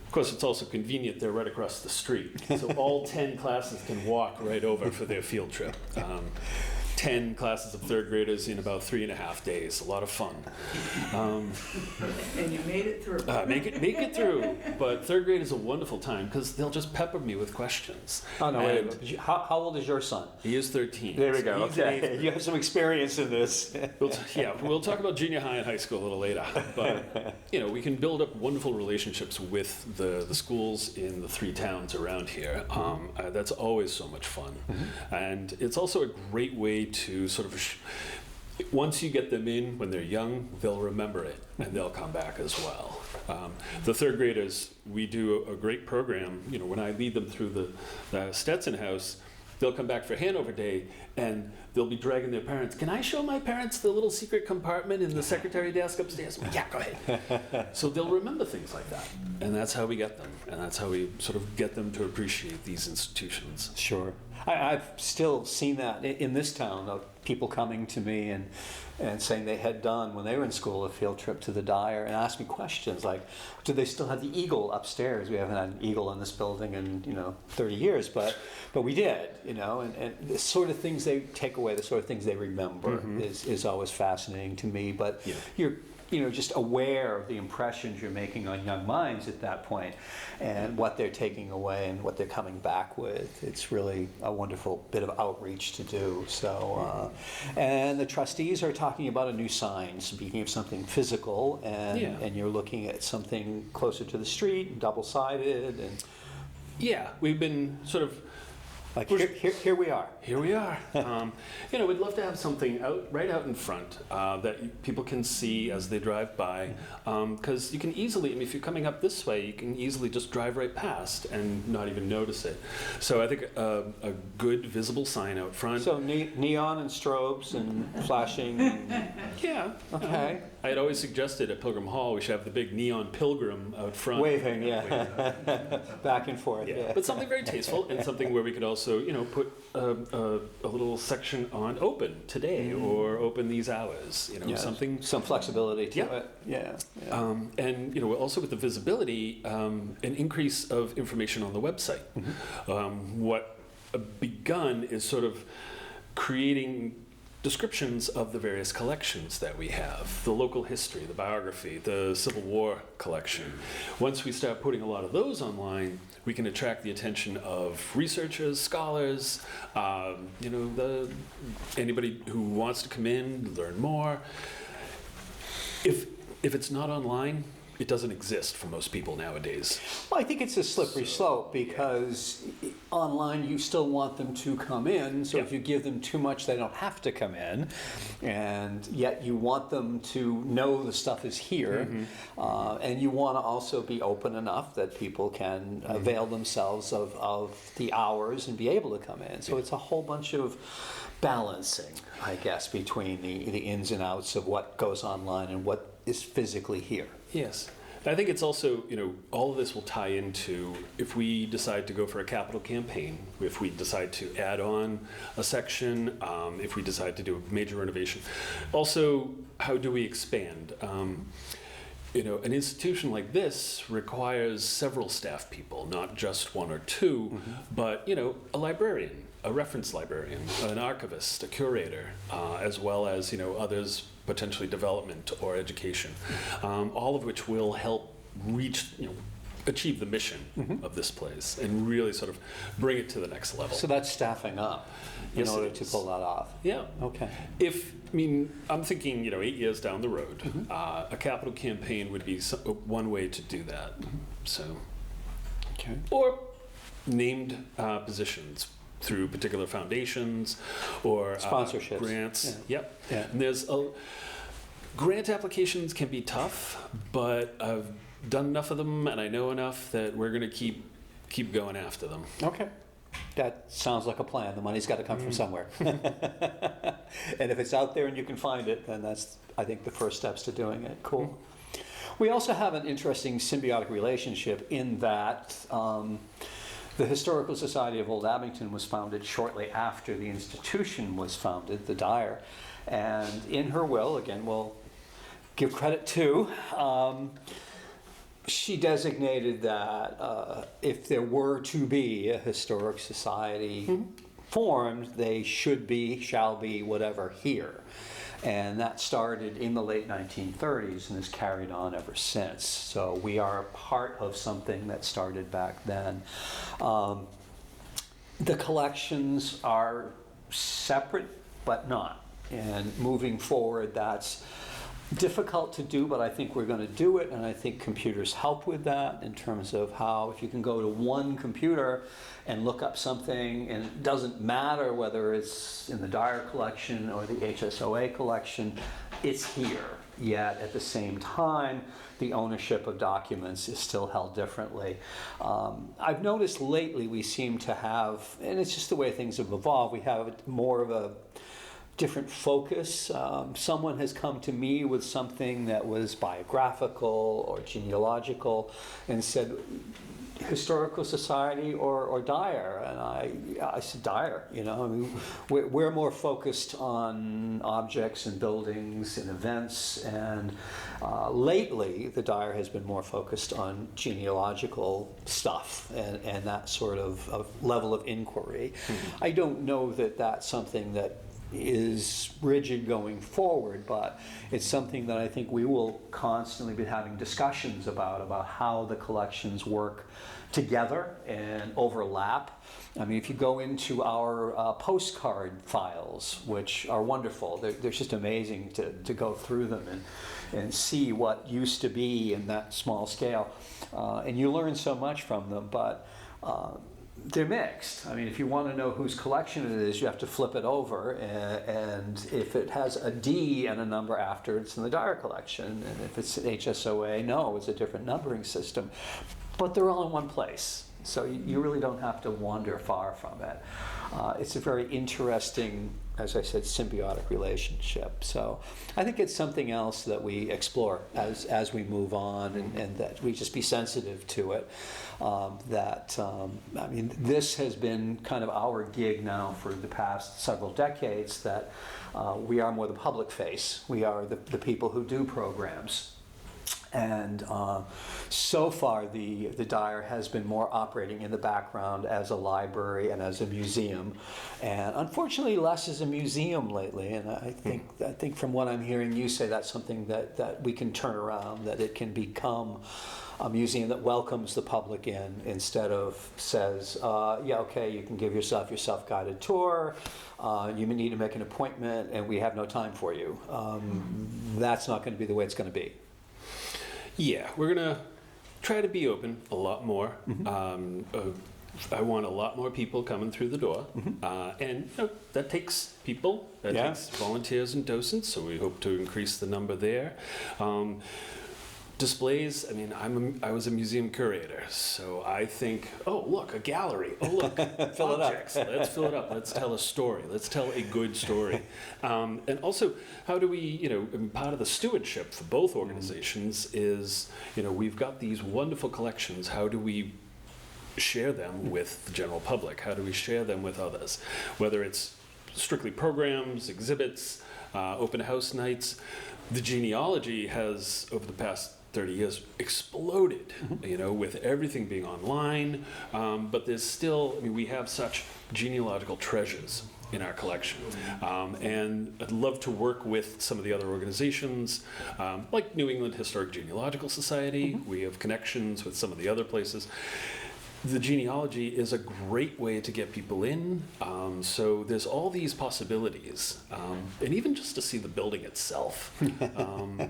Speaker 4: Of course, it's also convenient; they're right across the street, so all 10 classes can walk right over for their field trip. 10 classes of third graders in about 3.5 days. A lot of fun.
Speaker 3: And you made it through.
Speaker 4: Make it through. But third grade is a wonderful time because they'll just pepper me with questions.
Speaker 2: Oh, no, wait. How old is your son?
Speaker 4: He is 13.
Speaker 2: There we go.
Speaker 4: So he's
Speaker 2: Okay. You have some experience in this.
Speaker 4: We'll talk about junior high and high school a little later. But, we can build up wonderful relationships with the schools in the 3 towns around here. That's always so much fun. And it's also a great way to sort of, once you get them in when they're young, they'll remember it and they'll come back as well. The third graders, we do a great program. When I lead them through the Stetson House, they'll come back for Hanover Day and they'll be dragging their parents. Can I show my parents the little secret compartment in the secretary desk upstairs? Yeah, go ahead. So they'll remember things like that. And that's how we get them. And that's how we sort of get them to appreciate these institutions.
Speaker 2: Sure. I've still seen that in this town of people coming to me and saying they had done, when they were in school, a field trip to the Dyer and asked me questions like, do they still have the eagle upstairs? We haven't had an eagle in this building in 30 years, but we did, and the sort of things they take away, the sort of things they remember is always fascinating to me. But you're just aware of the impressions you're making on young minds at that point and what they're taking away and what they're coming back with. It's really a wonderful bit of outreach to do. So, and the trustees are talking about a new sign, speaking of something physical, and you're looking at something closer to the street, double-sided. And
Speaker 4: yeah, we've been sort of,
Speaker 2: like here we are.
Speaker 4: Here we are. We'd love to have something right out in front that people can see as they drive by, because you can easily, if you're coming up this way, you can easily just drive right past and not even notice it. So I think a good visible sign out front.
Speaker 2: So neon and strobes and flashing.
Speaker 4: Yeah.
Speaker 2: Okay.
Speaker 4: I had always suggested at Pilgrim Hall we should have the big neon pilgrim out front.
Speaker 2: Waving, yeah. Back and forth, yeah.
Speaker 4: But something very tasteful and something where we could also, put a little section on open today or open these hours,
Speaker 2: some flexibility to it. Yeah.
Speaker 4: And also with the visibility, an increase of information on the website. What begun is sort of creating descriptions of the various collections that we have, the local history, the biography, the Civil War collection. Once we start putting a lot of those online, we can attract the attention of researchers, scholars, anybody who wants to come in, learn more. If it's not online, it doesn't exist for most people nowadays.
Speaker 2: Well, I think it's a slippery slope because online you still want them to come in, so if you give them too much they don't have to come in, and yet you want them to know the stuff is here, and you want to also be open enough that people can avail themselves of the hours and be able to come in. So it's a whole bunch of balancing, I guess, between the ins and outs of what goes online and what is physically here.
Speaker 4: Yes. I think it's also, all of this will tie into if we decide to go for a capital campaign, if we decide to add on a section, if we decide to do a major renovation. Also, how do we expand? an institution like this requires several staff people, not just one or two, but, a librarian, a reference librarian, an archivist, a curator, as well as, others, potentially development or education, all of which will help reach, achieve the mission of this place and really sort of bring it to the next level.
Speaker 2: So that's staffing up in
Speaker 4: Yes,
Speaker 2: order
Speaker 4: it
Speaker 2: to
Speaker 4: is.
Speaker 2: pull that off.
Speaker 4: Yeah.
Speaker 2: Okay.
Speaker 4: I'm thinking, 8 years down the road, a capital campaign would be one way to do that. So,
Speaker 2: Okay.
Speaker 4: or named positions through particular foundations or
Speaker 2: Sponsorships.
Speaker 4: grants.
Speaker 2: Yeah.
Speaker 4: Yep.
Speaker 2: Yeah.
Speaker 4: And there's grant applications can be tough, but I've done enough of them and I know enough that we're going to keep going after them.
Speaker 2: Okay. That sounds like a plan. The money's got to come from somewhere. And if it's out there and you can find it, then that's, I think, the first steps to doing it. Cool. We also have an interesting symbiotic relationship in that the Historical Society of Old Abington was founded shortly after the institution was founded, the Dyer. And in her will, again, we'll give credit to, she designated that if there were to be a historic society formed, they should be, shall be, whatever, here. And that started in the late 1930s and has carried on ever since. So we are a part of something that started back then. The collections are separate, but not. And moving forward, that's difficult to do, but I think we're going to do it, and I think computers help with that in terms of how, if you can go to one computer and look up something, and it doesn't matter whether it's in the Dyer collection or the HSOA collection, it's here. Yet at the same time, the ownership of documents is still held differently. I've noticed lately we seem to have, and it's just the way things have evolved, we have more of a different focus. Someone has come to me with something that was biographical or genealogical and said, Historical Society or Dyer? And I said, Dyer, I mean, we're more focused on objects and buildings and events, and lately the Dyer has been more focused on genealogical stuff and that sort of level of inquiry. I don't know that that's something that is rigid going forward, but it's something that I think we will constantly be having discussions about how the collections work together and overlap. I mean, if you go into our postcard files, which are wonderful, they're just amazing to go through them and see what used to be in that small scale. And you learn so much from them, but they're mixed. I mean, if you want to know whose collection it is, you have to flip it over, and if it has a D and a number after, it's in the Dyer collection, and if it's HSOA, no, it's a different numbering system. But they're all in one place, so you really don't have to wander far from it. It's a very interesting, as I said, symbiotic relationship. So I think it's something else that we explore as we move on, and that we just be sensitive to it. I mean, this has been kind of our gig now for the past several decades, that we are more the public face. We are the people who do programs. And so far, the Dyer has been more operating in the background as a library and as a museum, and unfortunately less as a museum lately. And I think from what I'm hearing you say, that's something that we can turn around, that it can become a museum that welcomes the public in, instead of says, yeah, okay, you can give yourself your self-guided tour, you need to make an appointment, and we have no time for you. That's not going to be the way it's going to be.
Speaker 4: Yeah, we're going to try to be open a lot more. I want a lot more people coming through the door. And that takes people, that takes volunteers and docents, so we hope to increase the number there. Displays, I mean, I was a museum curator, so I think, oh, look, a gallery. Oh, look,
Speaker 2: Fill
Speaker 4: objects.
Speaker 2: it up.
Speaker 4: Let's fill it up. Let's tell a story. Let's tell a good story. And also, how do we, part of the stewardship for both organizations is, we've got these wonderful collections. How do we share them with the general public? How do we share them with others? Whether it's strictly programs, exhibits, open house nights. The genealogy has, over the past 30 years exploded, you know, with everything being online. But there's still, I mean, we have such genealogical treasures in our collection. And I'd love to work with some of the other organizations, like New England Historic Genealogical Society. We have connections with some of the other places. The genealogy is a great way to get people in. So there's all these possibilities. And even just to see the building itself.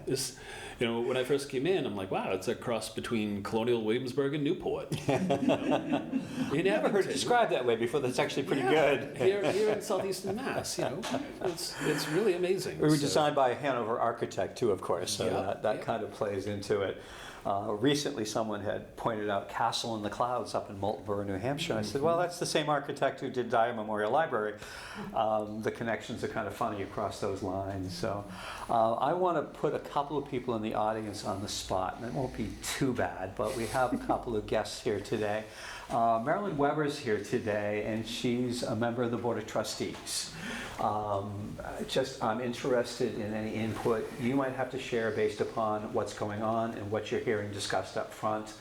Speaker 4: This, you know, when I first came in, I'm like, wow, it's a cross between Colonial Williamsburg and Newport. You know?
Speaker 2: I've never heard it described that way before. That's actually pretty good.
Speaker 4: Here in southeastern Mass, you know, it's really amazing.
Speaker 2: We were designed by a Hanover architect too, of course, so that kind of plays into it. Recently, someone had pointed out Castle in the Clouds up in Moultonborough, New Hampshire. I said, well, that's the same architect who did Dyer Memorial Library. The connections are kind of funny across those lines. So I want to put a couple of people in the audience on the spot, and it won't be too bad, but we have a couple of guests here today. Marilyn Weber's here today, and she's a member of the Board of Trustees. I'm interested in any input you might have to share based upon what's going on and what you're hearing discussed up front.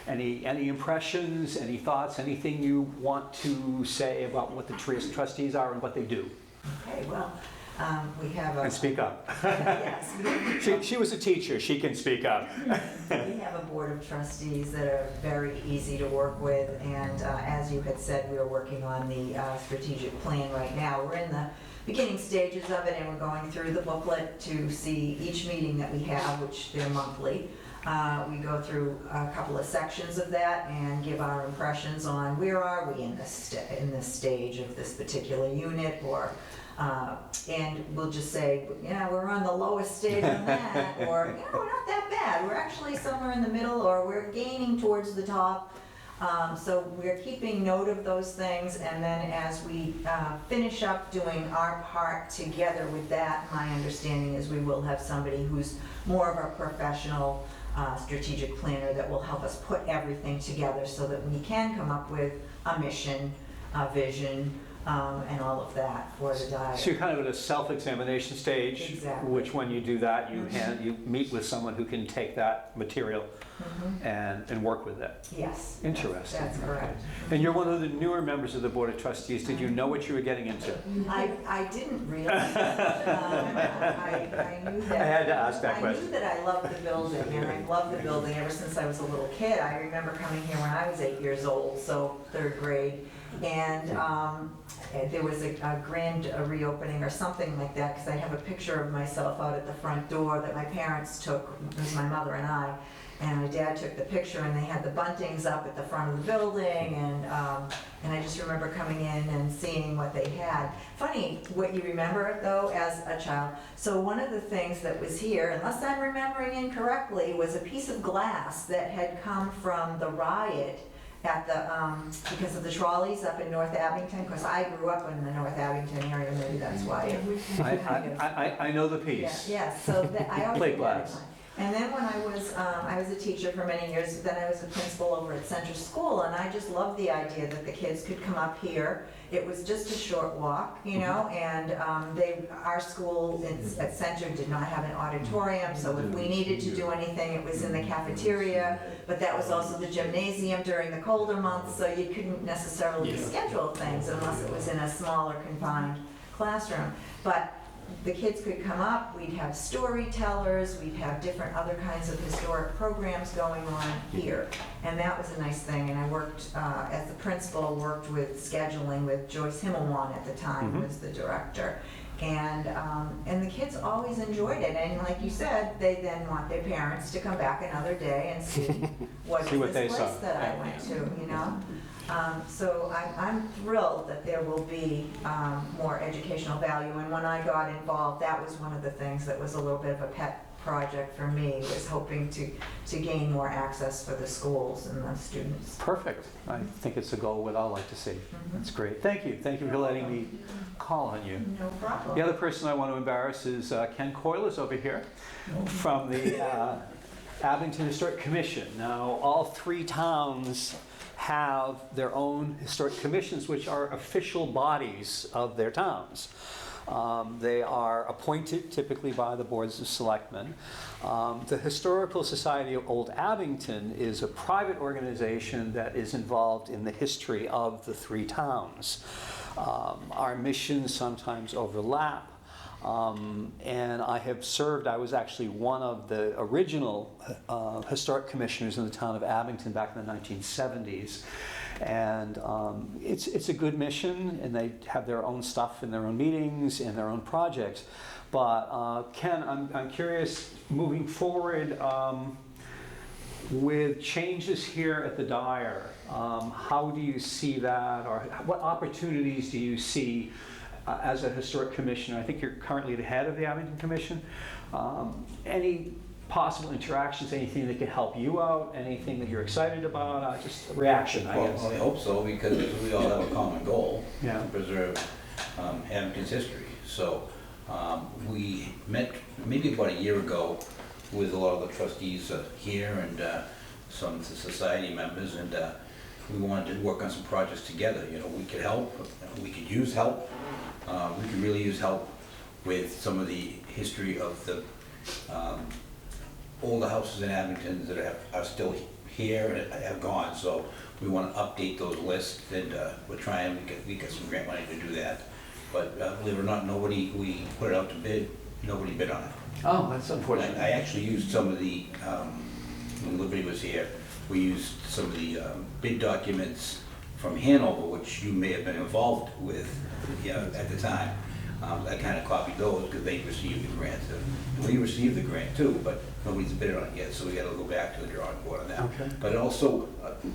Speaker 2: Any impressions, any thoughts, anything you want to say about what the trustees are and what they do?
Speaker 5: Okay, well, we have a...
Speaker 2: And speak up.
Speaker 5: Yes.
Speaker 2: She was a teacher. She can speak up.
Speaker 5: We have a board of trustees that are very easy to work with, and as you had said, we are working on the strategic plan right now. We're in the beginning stages of it, and we're going through the booklet to see each meeting that we have, which they're monthly. We go through a couple of sections of that and give our impressions on where are we in this stage of this particular unit, or and we'll just say, yeah, we're on the lowest stage on that, or, you know, we're not that bad. We're actually somewhere in the middle, or we're gaining towards the top. So we're keeping note of those things, and then as we finish up doing our part together with that, my understanding is we will have somebody who's more of a professional strategic planner that will help us put everything together so that we can come up with a mission, a vision, and all of that for the diet.
Speaker 2: So you're kind of at a self-examination stage,
Speaker 5: Exactly.
Speaker 2: which when you do that, you meet with someone who can take that material and work with it.
Speaker 5: Yes.
Speaker 2: Interesting.
Speaker 5: That's correct.
Speaker 2: And you're one of the newer members of the Board of Trustees. Did you know what you were getting into?
Speaker 5: I didn't really. I knew that.
Speaker 2: I had to ask that
Speaker 5: I
Speaker 2: question.
Speaker 5: knew that I loved the building, and I've loved the building ever since I was a little kid. I remember coming here when I was 8 years old, so third grade, and there was a grand reopening or something like that, because I have a picture of myself out at the front door that my parents took. It was my mother and I. And my dad took the picture, and they had the buntings up at the front of the building, and I just remember coming in and seeing what they had. Funny what you remember, though, as a child. So one of the things that was here, unless I'm remembering incorrectly, was a piece of glass that had come from the riot at the, because of the trolleys up in North Abington, because I grew up in the North Abington area, maybe that's why.
Speaker 2: I know the piece.
Speaker 5: Yeah, so I always
Speaker 2: Plate
Speaker 5: had
Speaker 2: glass.
Speaker 5: one. And then when I was a teacher for many years, then I was a principal over at Center School, and I just loved the idea that the kids could come up here. It was just a short walk, you know, and our school at Center did not have an auditorium, so if we needed to do anything, it was in the cafeteria, but that was also the gymnasium during the colder months, so you couldn't necessarily schedule things unless it was in a smaller confined classroom. But the kids could come up, we'd have storytellers, we'd have different other kinds of historic programs going on here. And that was a nice thing, and I worked, as the principal, worked with scheduling with Joyce Himmelwan at the time, who was the director. And the kids always enjoyed it, and like you said, they then want their parents to come back another day and see what is this place that I went to, you know? So I'm thrilled that there will be more educational value, and when I got involved, that was one of the things that was a little bit of a pet project for me, was hoping to gain more access for the schools and the students.
Speaker 2: Perfect. I think it's a goal we'd all like to see. That's great. Thank you. Thank you for letting me call on you.
Speaker 5: No problem.
Speaker 2: The other person I want to embarrass is Ken Coylers over here from the Abington Historic Commission. Now, all three towns have their own historic commissions, which are official bodies of their towns. They are appointed typically by the boards of selectmen. The Historical Society of Old Abington is a private organization that is involved in the history of the three towns. Our missions sometimes overlap. And I have served, I was actually one of the original historic commissioners in the town of Abington back in the 1970s. And it's a good mission, and they have their own stuff in their own meetings and their own projects. But Ken, I'm curious, moving forward with changes here at the Dyer, how do you see that, or what opportunities do you see as a historic commissioner? I think you're currently the head of the Abington Commission. Any possible interactions, anything that could help you out, anything that you're excited about? Just a reaction, I guess.
Speaker 6: Well, I hope so, because we all have a common goal,
Speaker 2: Yeah.
Speaker 6: to preserve Abington's history. So we met maybe about a year ago with a lot of the trustees here and some of the society members, and we wanted to work on some projects together. You know, we could help, we could use help. We could really use help with some of the history of the older houses in Abington that are still here and have gone. So we want to update those lists, and we're trying, we get some grant money to do that. But believe it or not, we put it out to bid, nobody bid on it.
Speaker 2: Oh, that's unfortunate.
Speaker 6: I actually used some of the, when Liberty was here, we used some of the bid documents from Hanover, which you may have been involved with at the time. I kind of copied those because they received the grant. We received the grant too, but nobody's bid on it yet, so we got to go back to the drawing board on that.
Speaker 2: Okay.
Speaker 6: But also,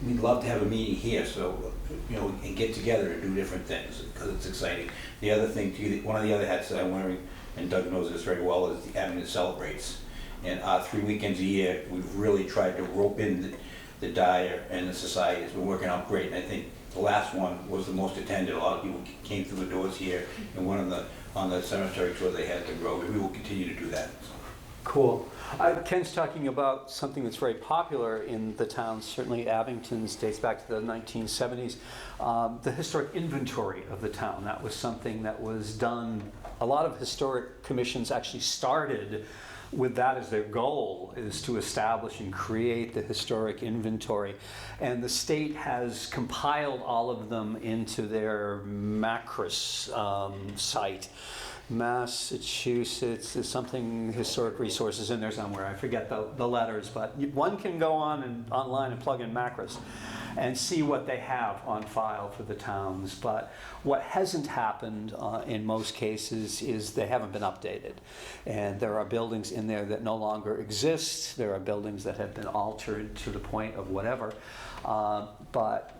Speaker 6: we'd love to have a meeting here, so and get together and do different things because it's exciting. The other thing, one of the other hats that I'm wearing, and Doug knows this very well, is the Abington Celebrates. And 3 weekends a year, we've really tried to rope in the Dyer and the society. It's been working out great, and I think the last one was the most attended. A lot of people came through the doors here, and one on the cemetery tour they had to grow. We will continue to do that.
Speaker 2: Cool. Ken's talking about something that's very popular in the town, certainly Abington's dates back to the 1970s, the historic inventory of the town. That was something that was done, a lot of historic commissions actually started with that as their goal, is to establish and create the historic inventory. And the state has compiled all of them into their MACRIS site. Massachusetts is something, historic resources in there somewhere. I forget the letters, but one can go online and plug in MACRIS and see what they have on file for the towns. But what hasn't happened in most cases is they haven't been updated. And there are buildings in there that no longer exist. There are buildings that have been altered to the point of whatever. But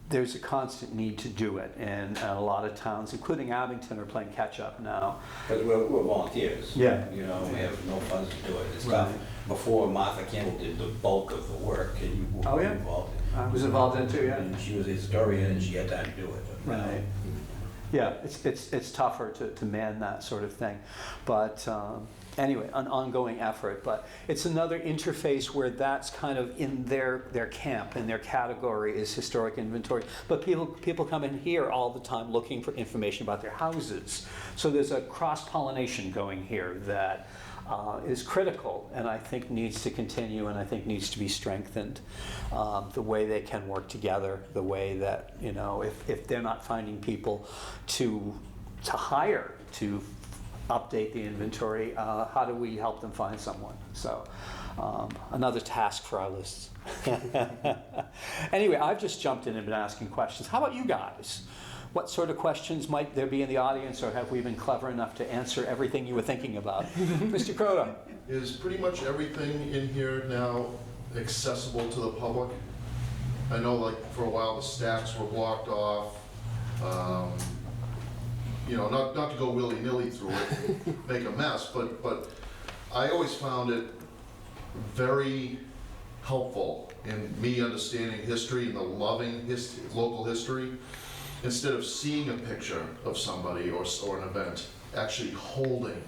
Speaker 2: there's a constant need to do it, and a lot of towns, including Abington, are playing catch up now.
Speaker 6: Because we're volunteers.
Speaker 2: Yeah.
Speaker 6: We have no funds to do it. It's
Speaker 2: Right.
Speaker 6: tough. Before, Martha Campbell did the bulk of the work, and you
Speaker 2: Oh,
Speaker 6: were
Speaker 2: yeah?
Speaker 6: involved.
Speaker 2: I was involved in it too, yeah.
Speaker 6: And she was a historian, and she had time to do it. But,
Speaker 2: Right. Yeah, it's tougher to man that sort of thing. But anyway, an ongoing effort. But it's another interface where that's kind of in their camp, and their category is historic inventory. But people come in here all the time looking for information about their houses. So there's a cross-pollination going here that is critical, and I think needs to continue, and I think needs to be strengthened. The way they can work together, the way that, if they're not finding people to hire to update the inventory, how do we help them find someone? So another task for our lists. Anyway, I've just jumped in and been asking questions. How about you guys? What sort of questions might there be in the audience, or have we been clever enough to answer everything you were thinking about? Mr. Croto.
Speaker 7: Is pretty much everything in here now accessible to the public? I know, like, for a while the stacks were blocked off. Not to go willy-nilly through it, make a mess, but I always found it very helpful in me understanding history and the loving local history. Instead of seeing a picture of somebody or an event, actually holding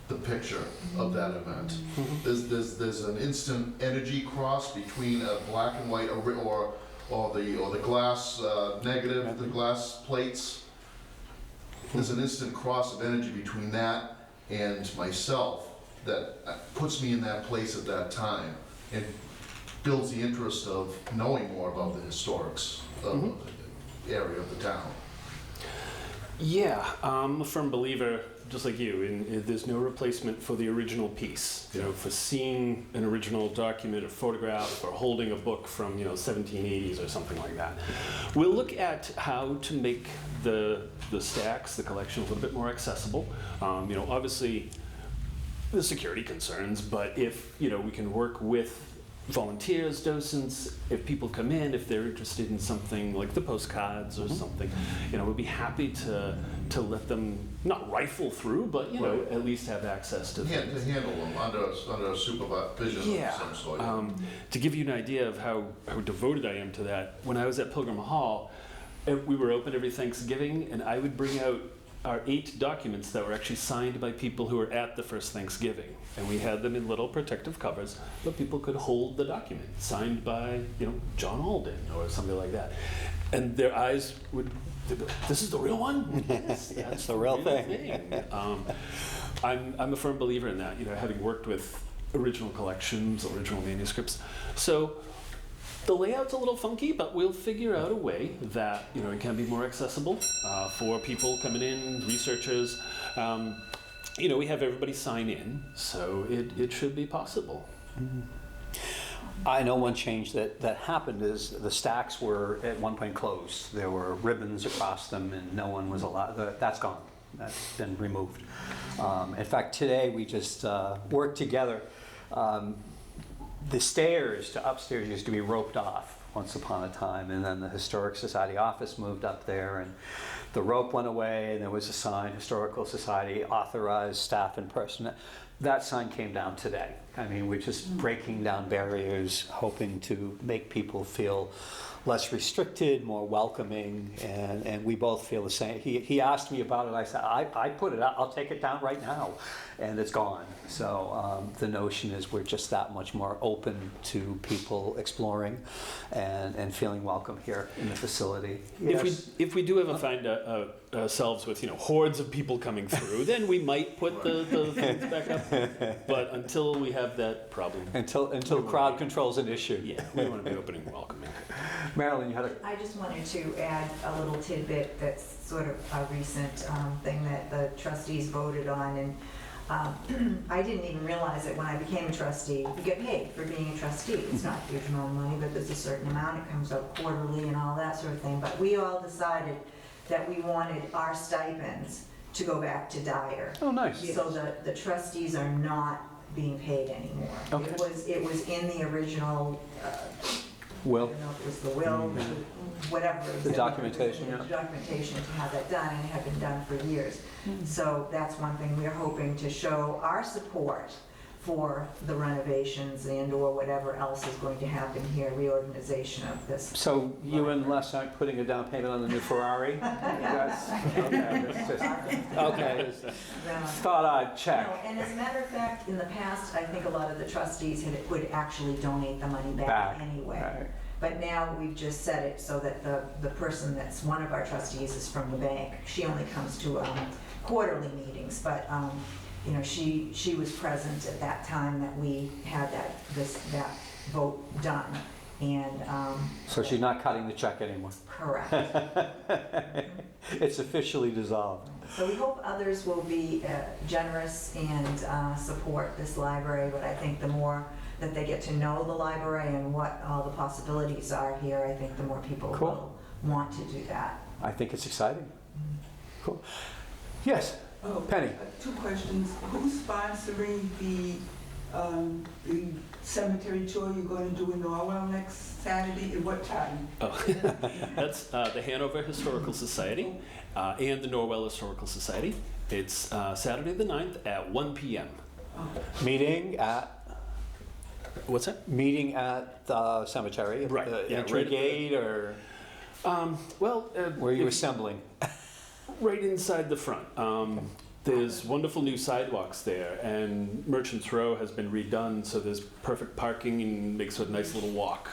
Speaker 7: the picture of that event. There's an instant energy cross between a black and white or the glass negative, the glass plates. there's an instant cross of energy between that and myself that puts me in that place at that time and builds the interest of knowing more about the historics of the area of the town.
Speaker 4: Yeah, I'm a firm believer, just like you, in there's no replacement for the original piece. You know, for seeing an original document or photograph or holding a book from, 1780s or something like that. We'll look at how to make the stacks, the collection, a little bit more accessible. Obviously, the security concerns, but if, we can work with volunteers, docents, if people come in, if they're interested in something like the postcards or something, we'd be happy to let them not rifle through, but at least have access to
Speaker 7: To
Speaker 4: things.
Speaker 7: handle them under supervision of some sort.
Speaker 4: To give you an idea of how devoted I am to that, when I was at Pilgrim Hall, we were open every Thanksgiving, and I would bring out our 8 documents that were actually signed by people who were at the first Thanksgiving. And we had them in little protective covers, but people could hold the document, signed by, John Alden or something like that. And their eyes would, they'd be like, this is the real one? Yes,
Speaker 2: That's the real thing.
Speaker 4: I'm a firm believer in that, having worked with original collections, original manuscripts. So the layout's a little funky, but we'll figure out a way that it can be more accessible for people coming in, researchers. We have everybody sign in, so it should be possible.
Speaker 2: I know one change that happened is the stacks were at one point closed. There were ribbons across them and no one was allowed. That's gone. That's been removed. In fact, today we just worked together. The stairs to upstairs used to be roped off once upon a time, and then the Historic Society office moved up there, and the rope went away, and there was a sign, Historical Society authorized staff and personnel. That sign came down today. I mean, we're just breaking down barriers, hoping to make people feel less restricted, more welcoming, and we both feel the same. He asked me about it. I said, I put it out. I'll take it down right now, and it's gone. So the notion is we're just that much more open to people exploring and feeling welcome here in the facility. Yes.
Speaker 4: If we do ever find ourselves with hordes of people coming through, then we might put the things back up. But until we have that problem,
Speaker 2: Until crowd control's an issue.
Speaker 4: yeah, we want to be opening and welcoming.
Speaker 2: Marilyn, you had a...
Speaker 5: I just wanted to add a little tidbit that's sort of a recent thing that the trustees voted on, and I didn't even realize it when I became a trustee. You get paid for being a trustee. It's not a huge amount of money, but there's a certain amount. It comes out quarterly and all that sort of thing. But we all decided that we wanted our stipends to go back to Dyer.
Speaker 2: Oh, nice.
Speaker 5: So the trustees are not being paid anymore.
Speaker 2: Okay.
Speaker 5: It was in the original,
Speaker 2: Will.
Speaker 5: I don't know if it was the will, whatever. it was.
Speaker 2: The documentation,
Speaker 5: The documentation to have that done, and it had been done for years. So that's one thing we're hoping to show our support for the renovations and/or whatever else is going to happen here, reorganization of this.
Speaker 2: So you and Les aren't putting a down payment on the new Ferrari? Okay. Thought I'd check.
Speaker 5: No, and as a matter of fact, in the past, I think a lot of the trustees would actually donate the money back anyway.
Speaker 2: Right.
Speaker 5: But now we've just set it so that the person that's one of our trustees is from the bank. She only comes to quarterly meetings, but she was present at that time that we had that vote done, and
Speaker 2: So she's not cutting the check anymore.
Speaker 5: correct.
Speaker 2: It's officially dissolved.
Speaker 5: So we hope others will be generous and support this library, but I think the more that they get to know the library and what all the possibilities are here, I think the more people
Speaker 2: Cool.
Speaker 5: will want to do that.
Speaker 2: I think it's exciting. Cool. Yes,
Speaker 3: Oh,
Speaker 2: Penny.
Speaker 3: 2 questions. Who's sponsoring the cemetery tour you're going to do in Norwell next Saturday? At what time?
Speaker 4: Oh, that's the Hanover Historical Society and the Norwell Historical Society. It's Saturday the 9th at 1 p.m.
Speaker 2: Meeting at
Speaker 4: What's that?
Speaker 2: meeting at the cemetery,
Speaker 4: Right,
Speaker 2: the
Speaker 4: yeah,
Speaker 2: entry
Speaker 4: right at the-
Speaker 2: gate, or where are you assembling?
Speaker 4: Right inside the front. There's wonderful new sidewalks there, and Merchants Row has been redone, so there's perfect parking and makes a nice little walk.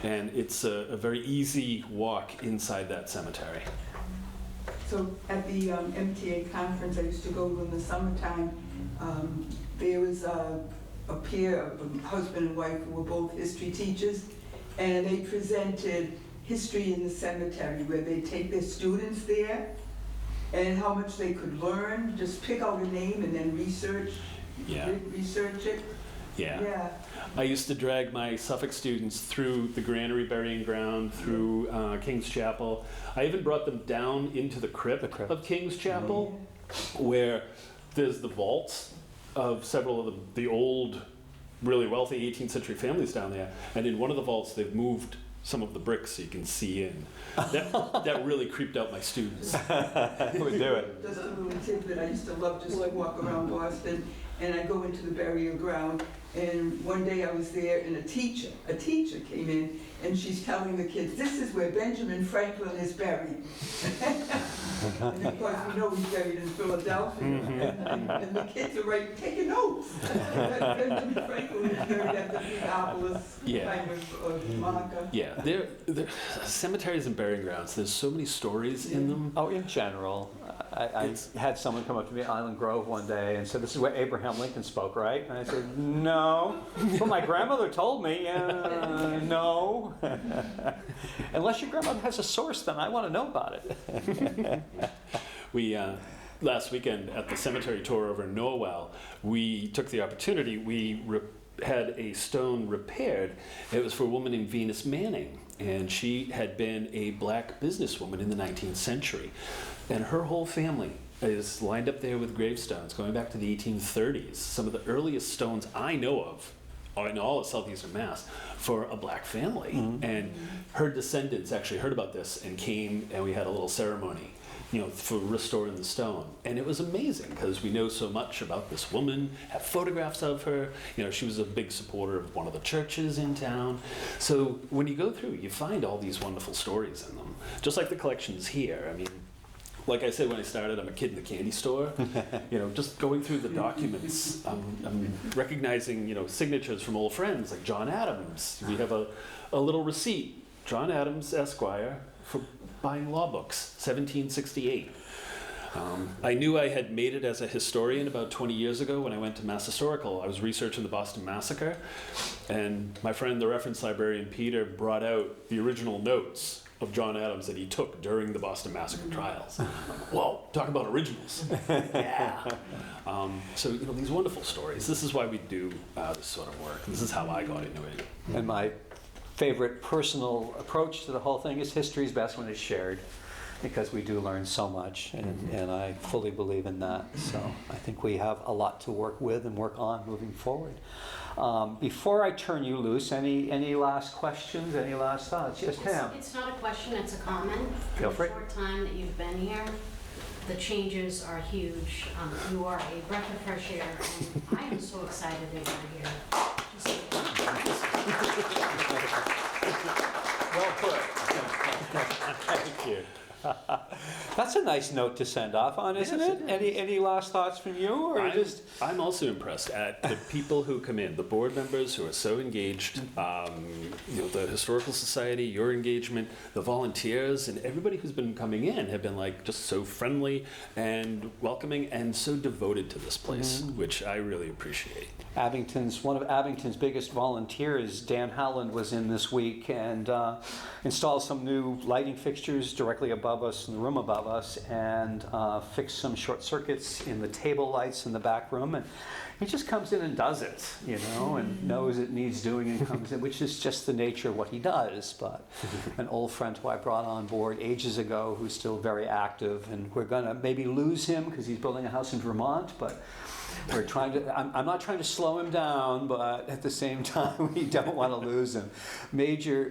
Speaker 4: And it's a very easy walk inside that cemetery.
Speaker 3: So at the MTA conference I used to go to in the summertime, there was a pair of husband and wife who were both history teachers, and they presented history in the cemetery, where they take their students there and how much they could learn. Just pick out a name and then research it. Yeah.
Speaker 4: I used to drag my Suffolk students through the Granary Burying Ground, through King's Chapel. I even brought them down into the crypt of King's Chapel, where there's the vaults of several of the old, really wealthy 18th century families down there. And in one of the vaults, they've moved some of the bricks so you can see in. That really creeped out my students.
Speaker 2: Would do it.
Speaker 3: Just a little tidbit, I used to love just to walk around Boston, and I'd go into the burial ground, and one day I was there, and a teacher came in, and she's telling the kids, this is where Benjamin Franklin is buried. And of course, we know he's buried in Philadelphia, and the kids are taking notes. Benjamin Franklin is buried at the Neapolis kind of marker.
Speaker 4: Yeah, there cemeteries and burying grounds, there's so many stories in them.
Speaker 2: Oh, in general. I had someone come up to me at Island Grove one day and said, this is where Abraham Lincoln spoke, right? And I said, no. Well, my grandmother told me, no. Unless your grandmother has a source, then I want to know about it.
Speaker 4: We, last weekend at the cemetery tour over in Norwell, we took the opportunity, we had a stone repaired. It was for a woman named Venus Manning, and she had been a black businesswoman in the 19th century. And her whole family is lined up there with gravestones going back to the 1830s. Some of the earliest stones I know of in all of southeastern Mass for a black family. Mm-hmm. And her descendants actually heard about this and came, and we had a little ceremony, for restoring the stone. And it was amazing because we know so much about this woman, have photographs of her. She was a big supporter of one of the churches in town. So when you go through, you find all these wonderful stories in them. Just like the collections here. I mean, like I said when I started, I'm a kid in the candy store. Just going through the documents, I'm recognizing, signatures from old friends like John Adams. We have a little receipt, John Adams, Esquire, for buying law books, 1768. I knew I had made it as a historian about 20 years ago when I went to Mass Historical. I was researching the Boston Massacre, and my friend, the reference librarian Peter, brought out the original notes of John Adams that he took during the Boston Massacre trials. Whoa, talk about originals. Yeah. So, these wonderful stories. This is why we do this sort of work. This is how I got into it.
Speaker 2: And my favorite personal approach to the whole thing is history is best when it's shared, because we do learn so much, and I fully believe in that. So I think we have a lot to work with and work on moving forward. Before I turn you loose, any last questions, any last thoughts? Yes, Pam?
Speaker 8: It's not a question, it's a comment.
Speaker 2: Feel free.
Speaker 8: In the short time that you've been here, the changes are huge. You are a breath of fresh air, and I am so excited that you're here.
Speaker 2: Well put.
Speaker 4: Thank you.
Speaker 2: That's a nice note to send off on, isn't it? Any last thoughts from you, or
Speaker 4: I'm also impressed at the people who come in, the board members who are so engaged, the Historical Society, your engagement, the volunteers, and everybody who's been coming in have been just so friendly and welcoming and so devoted to this place, which I really appreciate.
Speaker 2: One of Abington's biggest volunteers, Dan Howland, was in this week and installed some new lighting fixtures directly above us, in the room above us, and fixed some short circuits in the table lights in the back room. And he just comes in and does it, and knows it needs doing and comes in, which is just the nature of what he does. But an old friend who I brought on board ages ago, who's still very active, and we're going to maybe lose him because he's building a house in Vermont, but we're trying to, I'm not trying to slow him down, but at the same time, we don't want to lose him. Major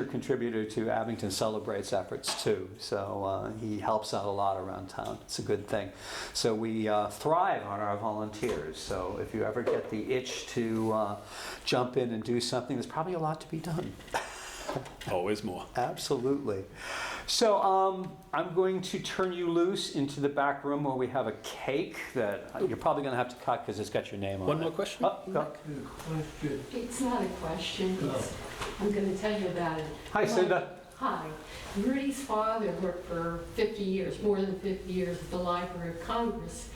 Speaker 2: contributor to Abington Celebrates efforts too. So he helps out a lot around town. It's a good thing. So we thrive on our volunteers. So if you ever get the itch to jump in and do something, there's probably a lot to be done.
Speaker 4: Always more.
Speaker 2: Absolutely. So I'm going to turn you loose into the back room where we have a cake that you're probably going to have to cut because it's got your name on it.
Speaker 4: One more question?
Speaker 2: Oh, go.
Speaker 9: It's not a question. I'm going to tell you about it.
Speaker 2: Hi, Cinda.
Speaker 9: Hi. Rudy's father worked for 50 years, more than 50 years at the Library of Congress,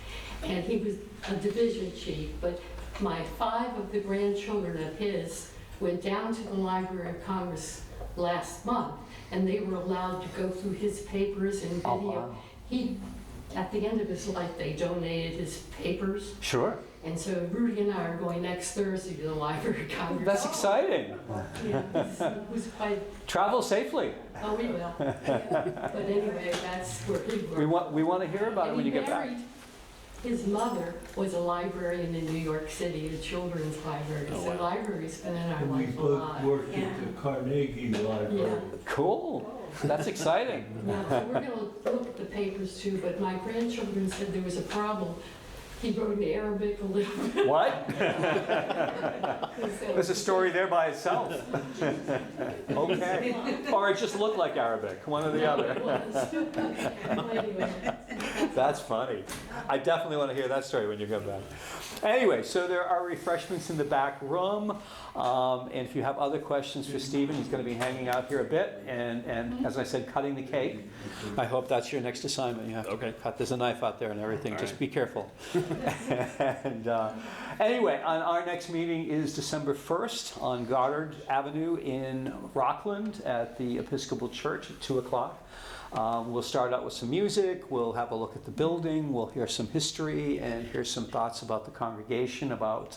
Speaker 9: and he was a division chief, but 5 of the grandchildren of his went down to the Library of Congress last month, and they were allowed to go through his papers and video.
Speaker 2: Oh, wow.
Speaker 9: He, at the end of his life, they donated his papers,
Speaker 2: Sure.
Speaker 9: and so Rudy and I are going next Thursday to the Library of Congress.
Speaker 2: That's exciting.
Speaker 9: Yeah, it was quite,
Speaker 2: Travel safely.
Speaker 9: oh, we will. But anyway, that's where he worked.
Speaker 2: We want to hear about it
Speaker 9: And
Speaker 2: when
Speaker 9: he
Speaker 2: you get back.
Speaker 9: married- His mother was a librarian in New York City, the children's library.
Speaker 4: Oh,
Speaker 9: So
Speaker 4: wow.
Speaker 9: library's been in our
Speaker 10: And we
Speaker 9: life a
Speaker 10: both
Speaker 9: lot.
Speaker 10: worked at the Carnegie Library.
Speaker 2: Cool. That's exciting.
Speaker 9: Yeah, so we're gonna look at the papers too, but my grandchildren said there was a problem. He wrote in Arabic a little bit.
Speaker 2: What?
Speaker 9: So-
Speaker 2: There's a story there by itself. Okay. Or it just looked like Arabic, one or the
Speaker 9: No,
Speaker 2: other.
Speaker 9: it was. Well, anyway,
Speaker 2: That's funny. I definitely want to hear that story when you come back. Anyway, so there are refreshments in the back room. And if you have other questions for Stephen, he's going to be hanging out here a bit. And as I said, cutting the cake. I hope that's your next assignment. You have to
Speaker 4: Okay.
Speaker 2: cut. There's a knife out there and everything.
Speaker 4: All
Speaker 2: Just
Speaker 4: right.
Speaker 2: be careful. And anyway, our next meeting is December 1st on Goddard Avenue in Rockland at the Episcopal Church at 2 o'clock. We'll start out with some music, we'll have a look at the building, we'll hear some history and hear some thoughts about the congregation, about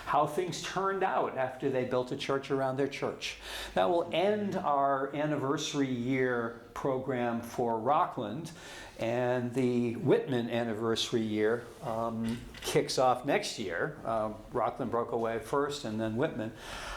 Speaker 2: how things turned out after they built a church around their church. That will end our anniversary year program for Rockland, and the Whitman anniversary year kicks off next year. Rockland broke away first and then Whitman.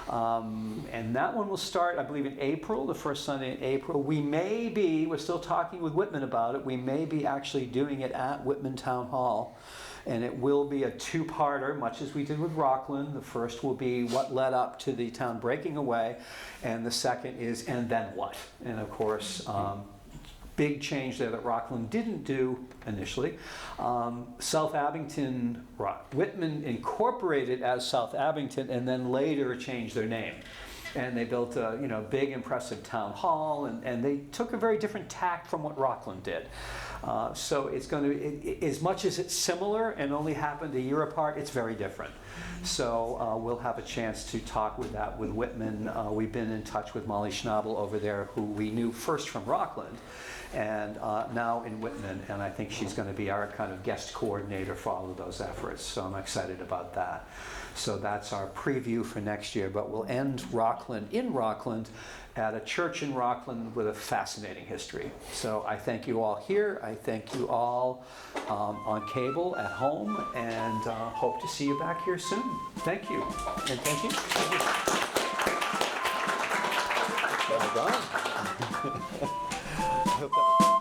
Speaker 2: And that one will start, I believe, in April, the first Sunday in April. We're still talking with Whitman about it, we may be actually doing it at Whitman Town Hall. And it will be a two-parter, much as we did with Rockland. The first will be what led up to the town breaking away, and the second is, and then what? And of course, big change there that Rockland didn't do initially. South Abington, Whitman incorporated as South Abington and then later changed their name. And they built a big, impressive town hall, and they took a very different tack from what Rockland did. So it's going to, as much as it's similar and only happened a year apart, it's very different. So we'll have a chance to talk with Whitman. We've been in touch with Molly Schnabel over there, who we knew first from Rockland, and now in Whitman, and I think she's going to be our kind of guest coordinator for all of those efforts. So I'm excited about that. So that's our preview for next year, but we'll end Rockland in Rockland at a church in Rockland with a fascinating history. So I thank you all here. I thank you all on cable at home, and hope to see you back here soon. Thank you. And thank you. Well done. I hope that was